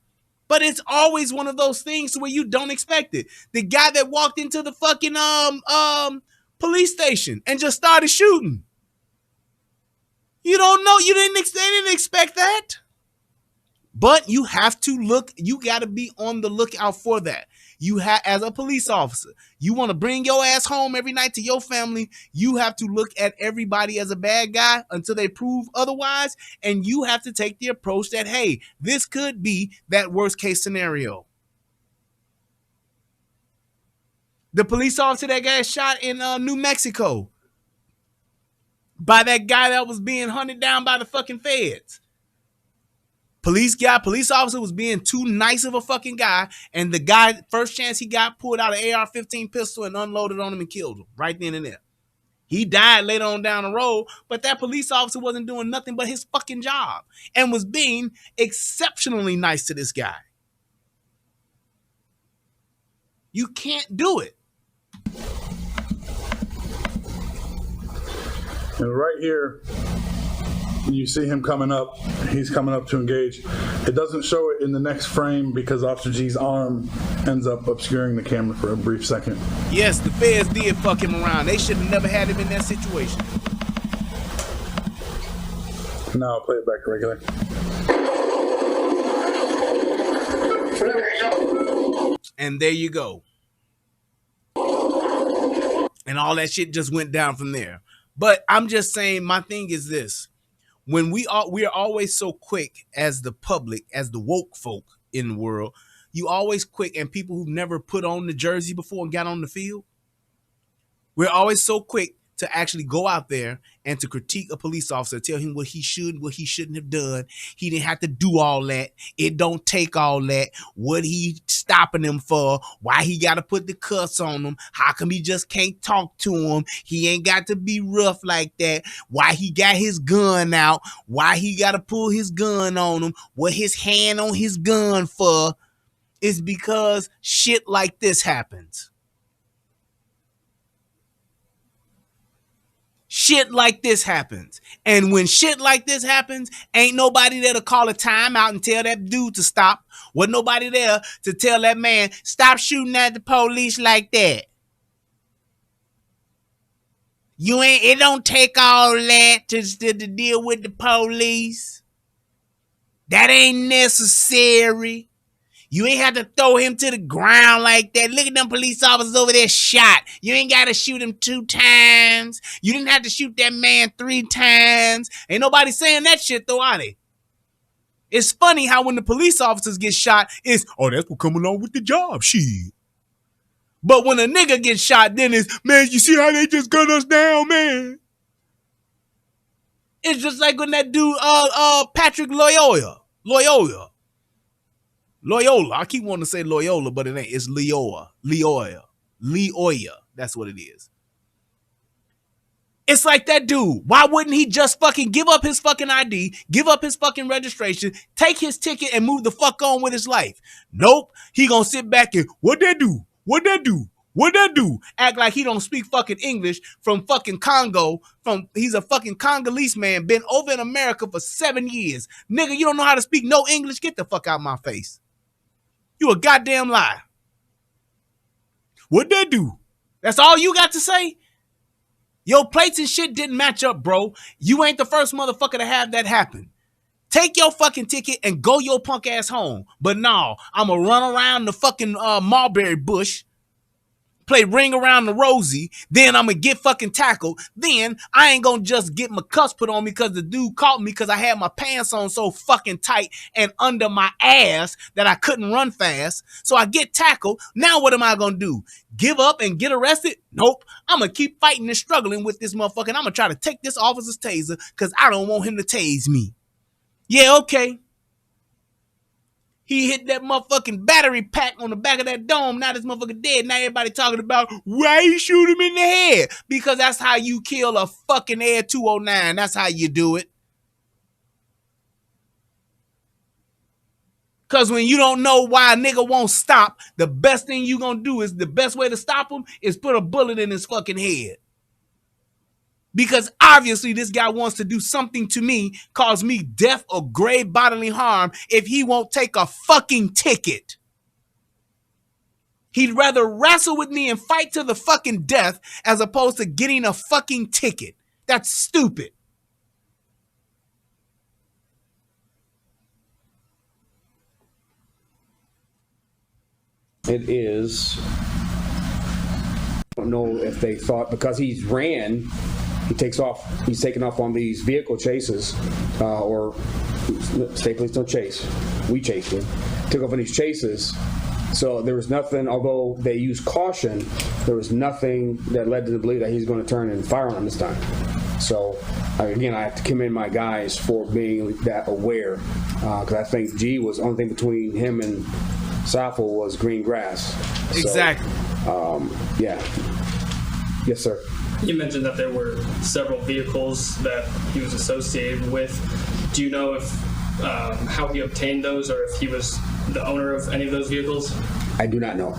But it's always one of those things where you don't expect it. The guy that walked into the fucking police station and just started shooting. You don't know. They didn't expect that. But you have to look. You got to be on the lookout for that. You have, as a police officer, you want to bring your ass home every night to your family. You have to look at everybody as a bad guy until they prove otherwise. And you have to take the approach that, hey, this could be that worst case scenario. The police officer that got shot in New Mexico by that guy that was being hunted down by the fucking feds. Police officer was being too nice of a fucking guy, and the guy, first chance he got, pulled out an AR-15 pistol and unloaded on him and killed him right then and there. He died later on down the road, but that police officer wasn't doing nothing but his fucking job and was being exceptionally nice to this guy. You can't do it. And right here, You see him coming up. He's coming up to engage. It doesn't show it in the next frame because Officer G's arm ends up obscuring the camera for a brief second. Yes, the feds did fuck him around. They should have never had him in that situation. Now I'll play it back to regular. And there you go. And all that shit just went down from there. But I'm just saying, my thing is this. When we are always so quick as the public, as the woke folk in the world, you always quick, and people who've never put on the jersey before and got on the field, we're always so quick to actually go out there and to critique a police officer, tell him what he should, what he shouldn't have done. He didn't have to do all that. It don't take all that. What he stopping him for? Why he got to put the cuffs on him? How come he just can't talk to him? He ain't got to be rough like that. Why he got his gun out? Why he got to pull his gun on him? What his hand on his gun for? Is because shit like this happens. Shit like this happens. And when shit like this happens, ain't nobody there to call a timeout and tell that dude to stop. Wasn't nobody there to tell that man, stop shooting at the police like that. It don't take all that to deal with the police. That ain't necessary. You ain't have to throw him to the ground like that. Look at them police officers over there shot. You ain't got to shoot him 2 times. You didn't have to shoot that man 3 times. Ain't nobody saying that shit though, are they? It's funny how when the police officers get shot, it's, oh, that's what come along with the job, shit. But when a nigga gets shot, then it's, man, you see how they just gunned us down, man? It's just like when that dude, Patrick Loyola. I keep wanting to say Loyola, but it ain't. It's Leoya. That's what it is. It's like that dude. Why wouldn't he just fucking give up his fucking ID, give up his fucking registration, take his ticket and move the fuck on with his life? Nope. He gonna sit back and, what'd that do? Act like he don't speak fucking English from fucking Congo. He's a fucking Congolese man, been over in America for 7 years. Nigga, you don't know how to speak no English? Get the fuck out of my face. You a goddamn lie. What'd that do? That's all you got to say? Your plates and shit didn't match up, bro. You ain't the first motherfucker to have that happen. Take your fucking ticket and go your punk ass home. But no, I'ma run around the fucking mulberry bush, play Ring Around the Rosie, then I'm gonna get fucking tackled. Then I ain't gonna just get my cuffs put on me because the dude caught me because I had my pants on so fucking tight and under my ass that I couldn't run fast. So I get tackled. Now what am I gonna do? Give up and get arrested? Nope. I'm gonna keep fighting and struggling with this motherfucker. And I'm gonna try to take this officer's taser because I don't want him to tase me. Yeah, okay. He hit that motherfucking battery pack on the back of that dome. Now this motherfucker dead. Now everybody talking about why you shoot him in the head. Because that's how you kill a fucking Air 209. That's how you do it. Because when you don't know why a nigga won't stop, the best thing you gonna do is, the best way to stop him is put a bullet in his fucking head. Because obviously this guy wants to do something to me, cause me death or grave bodily harm if he won't take a fucking ticket. He'd rather wrestle with me and fight to the fucking death as opposed to getting a fucking ticket. That's stupid. It is. I don't know if they thought because he's ran, he's taking off on these vehicle chases, or state police don't chase. We chased him. Took off on these chases. So there was nothing, although they used caution, there was nothing that led them to believe that he's going to turn and fire on them this time. So again, I have to commend my guys for being that aware, because I think G was the only thing between him and Saffel was green grass. Exactly. So, yeah. Yes, sir. You mentioned that there were several vehicles that he was associated with. Do you know if how he obtained those, or if he was the owner of any of those vehicles? I do not know.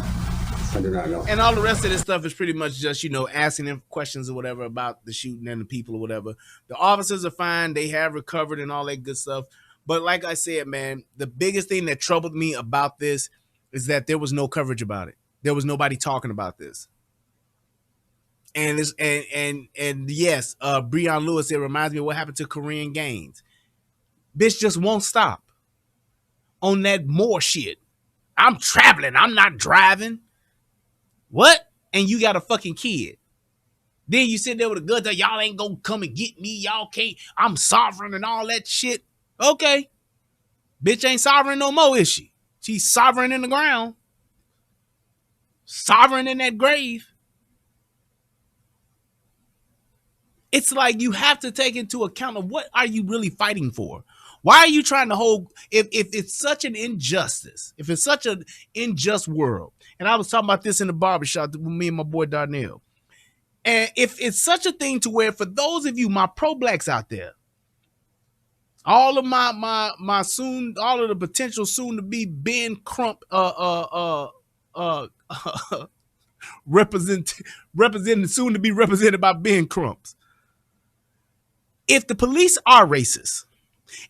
I do not know. And all the rest of this stuff is pretty much just, asking them questions or whatever about the shooting and the people or whatever. The officers are fine. They have recovered and all that good stuff. But like I said, man, the biggest thing that troubled me about this is that there was no coverage about it. There was nobody talking about this. And it's, and yes, Breon Lewis, it reminds me of what happened to Korean Gaines. Bitch just won't stop on that more shit. I'm traveling. I'm not driving. What? And you got a fucking kid. Then you sit there with a gun that y'all ain't gonna come and get me. Y'all can't. I'm sovereign and all that shit. Okay. Bitch ain't sovereign no more, is she? She's sovereign in the ground. Sovereign in that grave. It's like you have to take into account of what are you really fighting for? Why are you trying to hold, if it's such an injustice, if it's such an unjust world, and I was talking about this in the barbershop with me and my boy Darnell, and if it's such a thing to where for those of you, my pro-blacks out there, all of my soon, all of the potential soon to be Ben Crump represented soon to be represented by Ben Crumps. If the police are racist,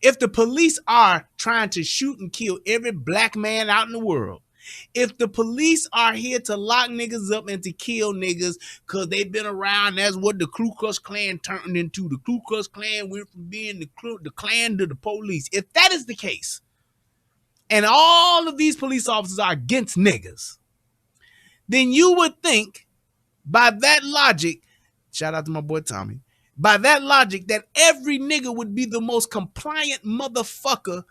if the police are trying to shoot and kill every black man out in the world, if the police are here to lock niggas up and to kill niggas because they've been around, that's what the Ku Klux Klan turned into. The Ku Klux Klan went from being the Klan to the police. If that is the case, and all of these police officers are against niggas, then you would think by that logic, shout out to my boy Tommy, by that logic that every nigga would be the most compliant motherfucker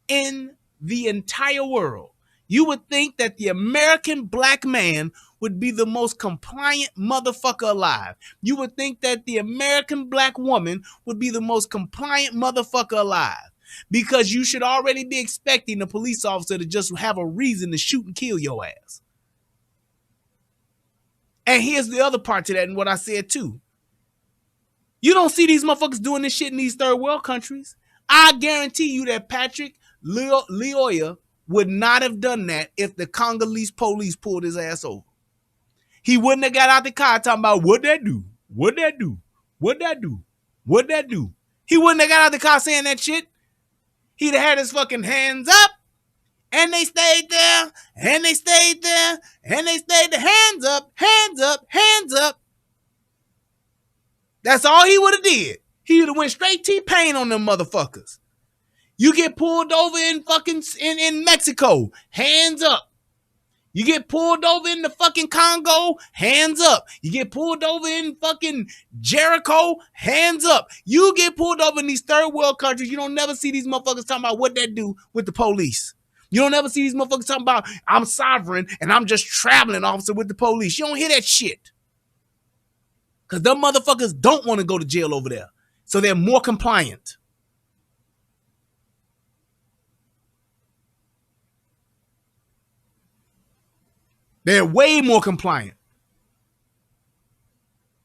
in the entire world. You would think that the American black man would be the most compliant motherfucker alive. You would think that the American black woman would be the most compliant motherfucker alive. Because you should already be expecting a police officer to just have a reason to shoot and kill your ass. And here's the other part to that and what I said too. You don't see these motherfuckers doing this shit in these third world countries. I guarantee you that Patrick Lyoya would not have done that if the Congolese police pulled his ass over. He wouldn't have got out the car talking about what'd that do? What'd that do? What'd that do? What'd that do? He wouldn't have got out the car saying that shit. He'd have had his fucking hands up, and they stayed there, and they stayed there, and they stayed there. Hands up, hands up, hands up. That's all he would have did. He would have went straight T-Pain on them motherfuckers. You get pulled over in fucking in Mexico, hands up. You get pulled over in the fucking Congo, hands up. You get pulled over in fucking Jericho, hands up. You get pulled over in these third world countries, you don't never see these motherfuckers talking about what that do with the police. You don't ever see these motherfuckers talking about I'm sovereign and I'm just traveling officer with the police. You don't hear that shit. Because them motherfuckers don't want to go to jail over there. So they're more compliant. They're way more compliant.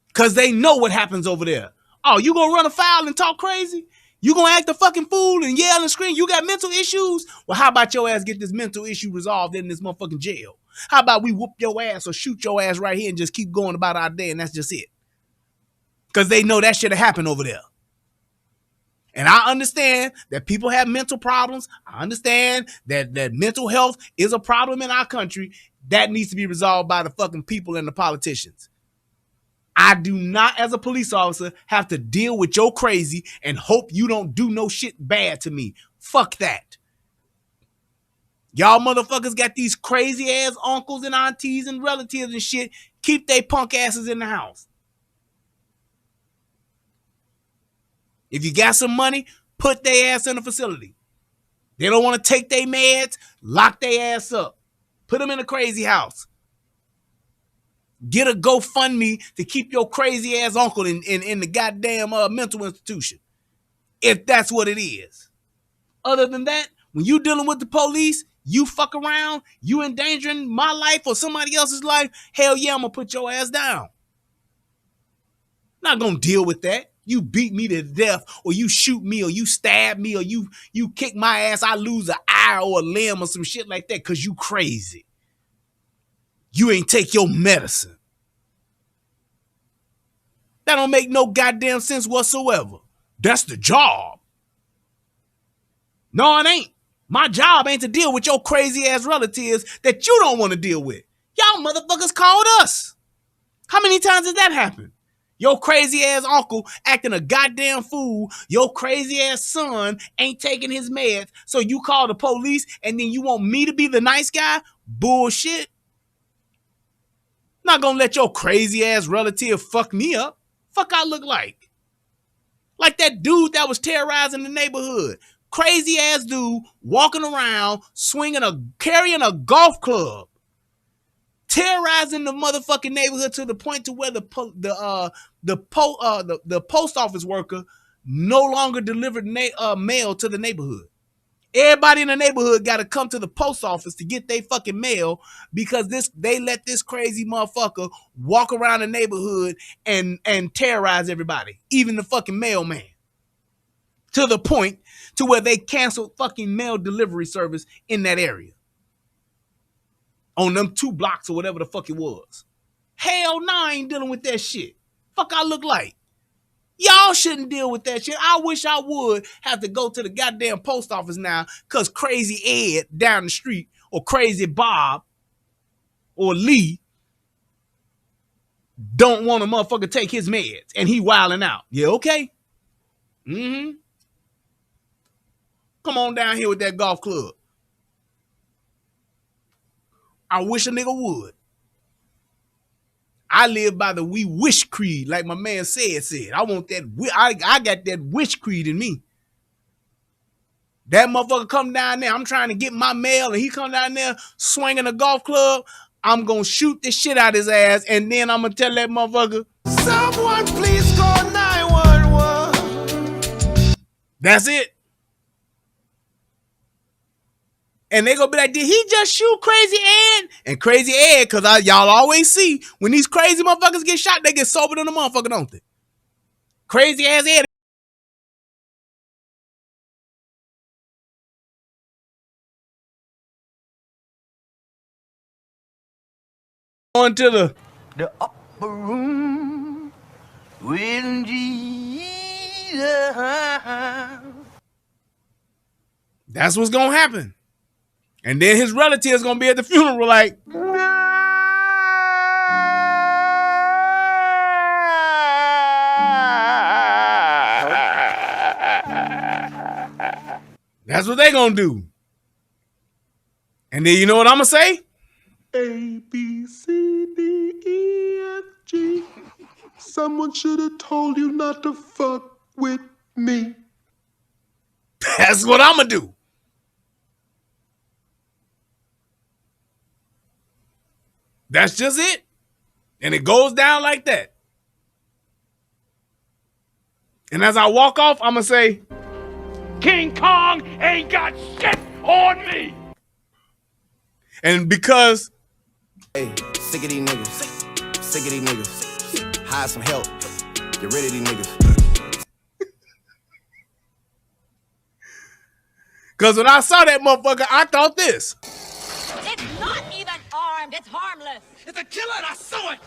Because they know what happens over there. Oh, you gonna run afoul and talk crazy? You gonna act a fucking fool and yell and scream? You got mental issues? Well, how about your ass get this mental issue resolved in this motherfucking jail? How about we whoop your ass or shoot your ass right here and just keep going about our day and that's just it? Because they know that should have happened over there. And I understand that people have mental problems. I understand that mental health is a problem in our country. That needs to be resolved by the fucking people and the politicians. I do not, as a police officer, have to deal with your crazy and hope you don't do no shit bad to me. Fuck that. Y'all motherfuckers got these crazy ass uncles and aunties and relatives and shit. Keep they punk asses in the house. If you got some money, put their ass in a facility. They don't want to take their meds, lock their ass up. Put them in a crazy house. Get a GoFundMe to keep your crazy ass uncle in the goddamn mental institution. If that's what it is. Other than that, when you dealing with the police, you fuck around, you endangering my life or somebody else's life, hell yeah, I'm going to put your ass down. Not going to deal with that. You beat me to death, or you shoot me, or you stab me, or you kick my ass, I lose an eye or a limb or some shit like that because you crazy. You ain't take your medicine. That don't make no goddamn sense whatsoever. That's the job. No, it ain't. My job ain't to deal with your crazy ass relatives that you don't want to deal with. Y'all motherfuckers called us. How many times has that happened? Your crazy ass uncle acting a goddamn fool. Your crazy ass son ain't taking his meds. So you call the police and then you want me to be the nice guy? Bullshit. Not gonna let your crazy ass relative fuck me up. Fuck I look like. Like that dude that was terrorizing the neighborhood. Crazy ass dude walking around carrying a golf club. Terrorizing the motherfucking neighborhood to the point to where the post office worker no longer delivered mail to the neighborhood. Everybody in the neighborhood got to come to the post office to get their fucking mail because they let this crazy motherfucker walk around the neighborhood and terrorize everybody, even the fucking mailman. To the point to where they canceled fucking mail delivery service in that area. On them 2 blocks or whatever the fuck it was. Hell no, I ain't dealing with that shit. Fuck I look like. Y'all shouldn't deal with that shit. I wish I would have to go to the goddamn post office now because Crazy Ed down the street or Crazy Bob or Lee don't want a motherfucker take his meds and he wilding out. Yeah, okay. Mm-hmm. Come on down here with that golf club. I wish a nigga would. I live by the we wish creed, like my man said. I want that. I got that wish creed in me. That motherfucker come down there. I'm trying to get my mail, and he come down there swinging a golf club. I'm gonna shoot the shit out his ass, and then I'm gonna tell that motherfucker, "Someone please call 911." That's it. And they gonna be like, did he just shoot Crazy Ed? And Crazy Ed, because y'all always see when these crazy motherfuckers get shot, they get sober than a motherfucker, don't they? Crazy ass Ed. On to the upper room with Jesus. That's what's gonna happen. And then his relatives gonna be at the funeral like, that's what they gonna do. And then you know what I'm gonna say? A, B, C, D, E, F, G. Someone should have told you not to fuck with me. That's what I'm gonna do. That's just it. And it goes down like that. And as I walk off, I'm gonna say, King Kong ain't got shit on me. And because hey, sick of these niggas. Sick of these niggas. Hire some help. Get rid of these niggas. Because when I saw that motherfucker, I thought this. It's not even armed. It's harmless. It's a killer and I saw it.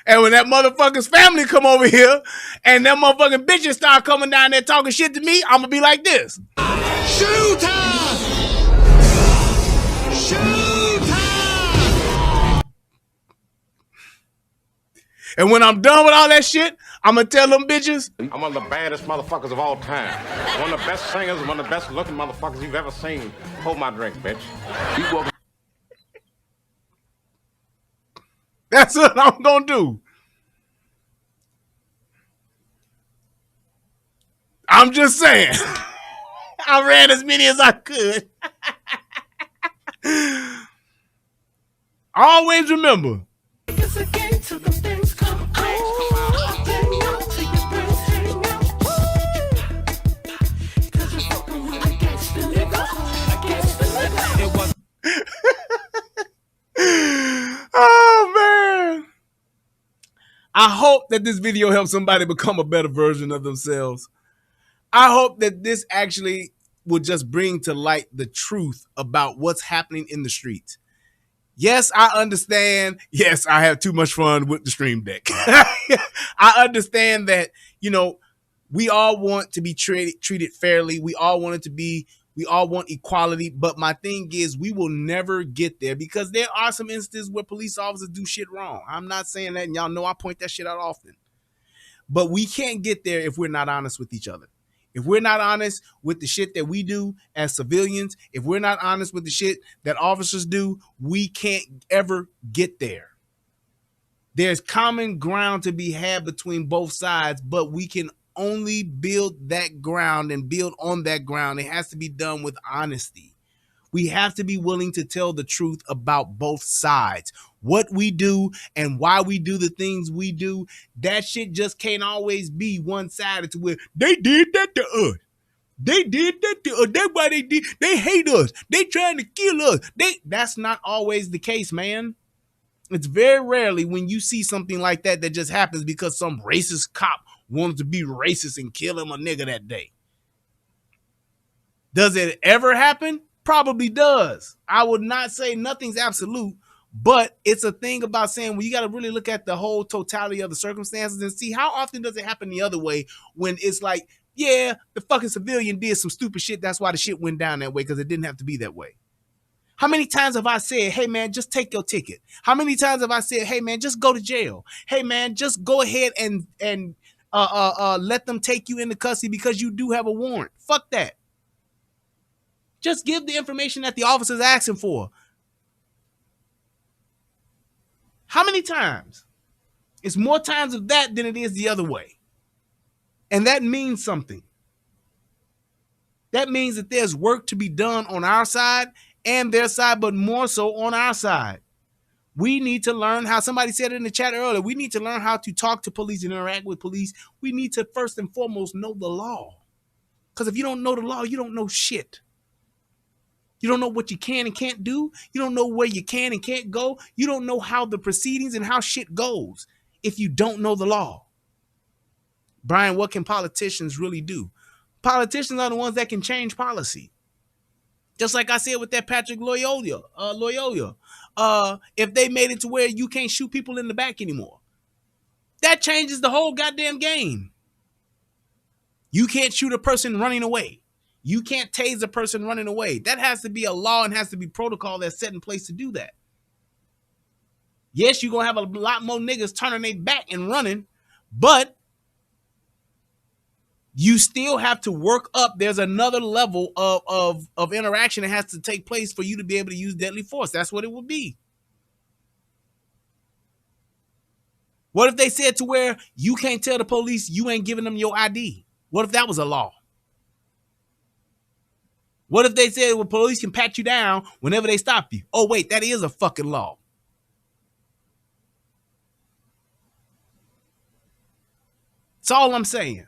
And when that motherfucker's family come over here and that motherfucking bitches start coming down there talking shit to me, I'm going to be like this. Shootout! Shootout! And when I'm done with all that shit, I'm going to tell them bitches, I'm one of the baddest motherfuckers of all time. One of the best singers, one of the best looking motherfuckers you've ever seen. Hold my drink, bitch. That's what I'm going to do. I'm just saying. I ran as many as I could. Always remember. Oh, man. I hope that this video helps somebody become a better version of themselves. I hope that this actually will just bring to light the truth about what's happening in the streets. Yes, I understand. Yes, I have too much fun with the Stream Deck. I understand that, you know, we all want to be treated fairly. We all want equality. But my thing is, we will never get there because there are some instances where police officers do shit wrong. I'm not saying that, and y'all know I point that shit out often. But we can't get there if we're not honest with each other. If we're not honest with the shit that we do as civilians, if we're not honest with the shit that officers do, we can't ever get there. There's common ground to be had between both sides, but we can only build that ground and build on that ground. It has to be done with honesty. We have to be willing to tell the truth about both sides. What we do and why we do the things we do, that shit just can't always be one-sided to where they did that to us. They did that to us. That's why they did. They hate us. They trying to kill us. That's not always the case, man. It's very rarely when you see something like that just happens because some racist cop wanted to be racist and kill him a nigga that day. Does it ever happen? Probably does. I would not say nothing's absolute, but it's a thing about saying, well, you got to really look at the whole totality of the circumstances and see how often does it happen the other way when it's like, yeah, the fucking civilian did some stupid shit. That's why the shit went down that way because it didn't have to be that way. How many times have I said, hey, man, just take your ticket? How many times have I said, hey, man, just go to jail? Hey, man, just go ahead and let them take you into custody because you do have a warrant. Fuck that. Just give the information that the officer's asking for. How many times? It's more times of that than it is the other way. And that means something. That means that there's work to be done on our side and their side, but more so on our side. We need to learn how, somebody said it in the chat earlier, we need to learn how to talk to police and interact with police. We need to first and foremost know the law. Because if you don't know the law, you don't know shit. You don't know what you can and can't do. You don't know where you can and can't go. You don't know how the proceedings and how shit goes if you don't know the law. Brian, what can politicians really do? Politicians are the ones that can change policy. Just like I said with that Patrick Loyola. If they made it to where you can't shoot people in the back anymore, that changes the whole goddamn game. You can't shoot a person running away. You can't tase a person running away. That has to be a law and has to be protocol that's set in place to do that. Yes, you're going to have a lot more niggas turning their back and running, but you still have to work up. There's another level of interaction that has to take place for you to be able to use deadly force. That's what it would be. What if they said to where you can't tell the police you ain't giving them your ID? What if that was a law? What if they said, well, police can pat you down whenever they stop you? Oh, wait, that is a fucking law. That's all I'm saying.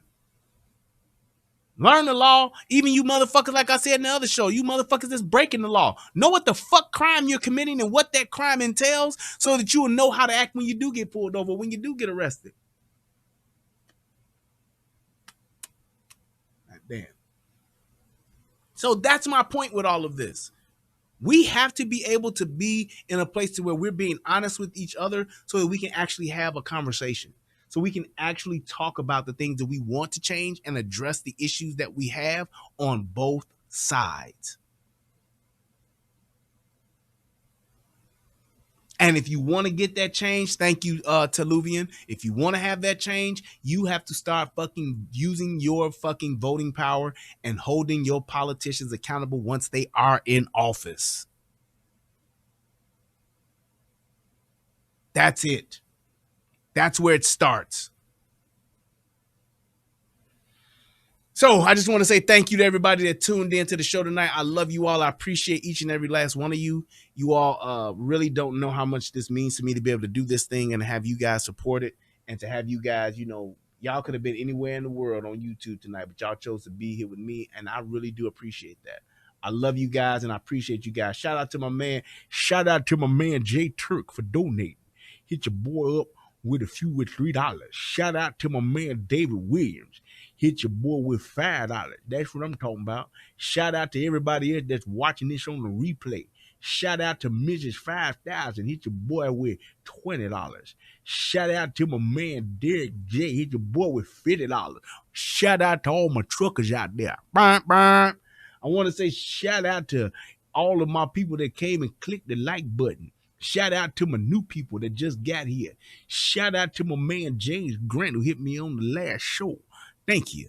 Learn the law. Even you motherfuckers, like I said in the other show, you motherfuckers that's breaking the law. Know what the fuck crime you're committing and what that crime entails so that you will know how to act when you do get pulled over, when you do get arrested. Damn. So that's my point with all of this. We have to be able to be in a place to where we're being honest with each other so that we can actually have a conversation. So we can actually talk about the things that we want to change and address the issues that we have on both sides. And if you want to get that change, thank you, Teluvian. If you want to have that change, you have to start fucking using your fucking voting power and holding your politicians accountable once they are in office. That's it. That's where it starts. So I just want to say thank you to everybody that tuned in to the show tonight. I love you all. I appreciate each and every last one of you. You all really don't know how much this means to me to be able to do this thing and have you guys support it and to have you guys, you know, y'all could have been anywhere in the world on YouTube tonight, but y'all chose to be here with me, and I really do appreciate that. I love you guys, and I appreciate you guys. Shout out to my man Jay Turk for donating. Hit your boy up with a few with $3. Shout out to my man David Williams. hit your boy with $5. That's what I'm talking about. Shout out to everybody else that's watching this on the replay. Shout out to Mrs. 5000. Hit your boy with $20. Shout out to my man Derek J. Hit your boy with $50. Shout out to all my truckers out there. I want to say shout out to all of my people that came and clicked the like button. Shout out to my new people that just got here. Shout out to my man James Grant who hit me on the last show. Thank you.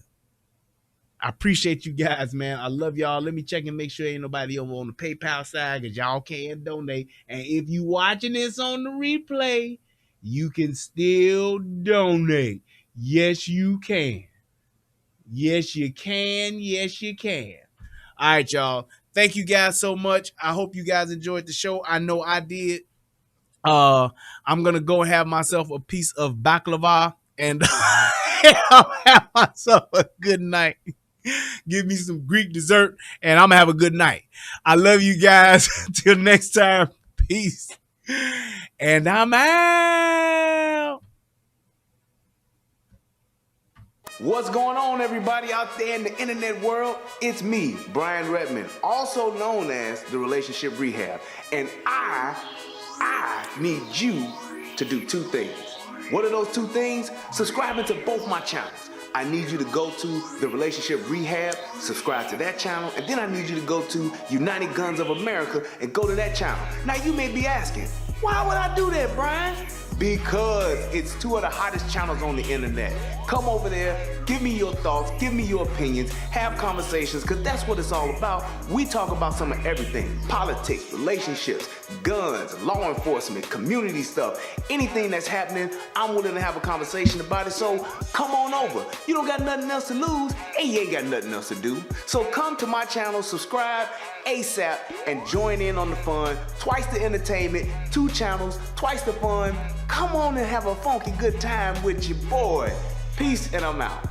I appreciate you guys, man. I love y'all. Let me check and make sure ain't nobody over on the PayPal side because y'all can donate. And if you watching this on the replay, you can still donate. Yes, you can. Yes, you can. Yes, you can. All right, y'all. Thank you guys so much. I hope you guys enjoyed the show. I know I did. I'm going to go and have myself a piece of baklava and I'll have myself a good night. Give me some Greek dessert and I'm going to have a good night. I love you guys. Till next time. Peace. And I'm out. What's going on, everybody out there in the internet world? It's me, Brian Redmond, also known as the Relationship Rehab. And I need you to do two things. What are those two things? Subscribing to both my channels. I need you to go to the Relationship Rehab, subscribe to that channel, and then I need you to go to United Guns of America and go to that channel. Now you may be asking, why would I do that, Brian? Because it's two of the hottest channels on the internet. Come over there, give me your thoughts, give me your opinions, have conversations, because that's what it's all about. We talk about some of everything. Politics, relationships, guns, law enforcement, community stuff. Anything that's happening, I'm willing to have a conversation about it. So come on over. You don't got nothing else to lose, and you ain't got nothing else to do. So come to my channel, subscribe ASAP, and join in on the fun. Twice the entertainment, 2 channels, twice the fun. Come on and have a funky good time with your boy. Peace, and I'm out.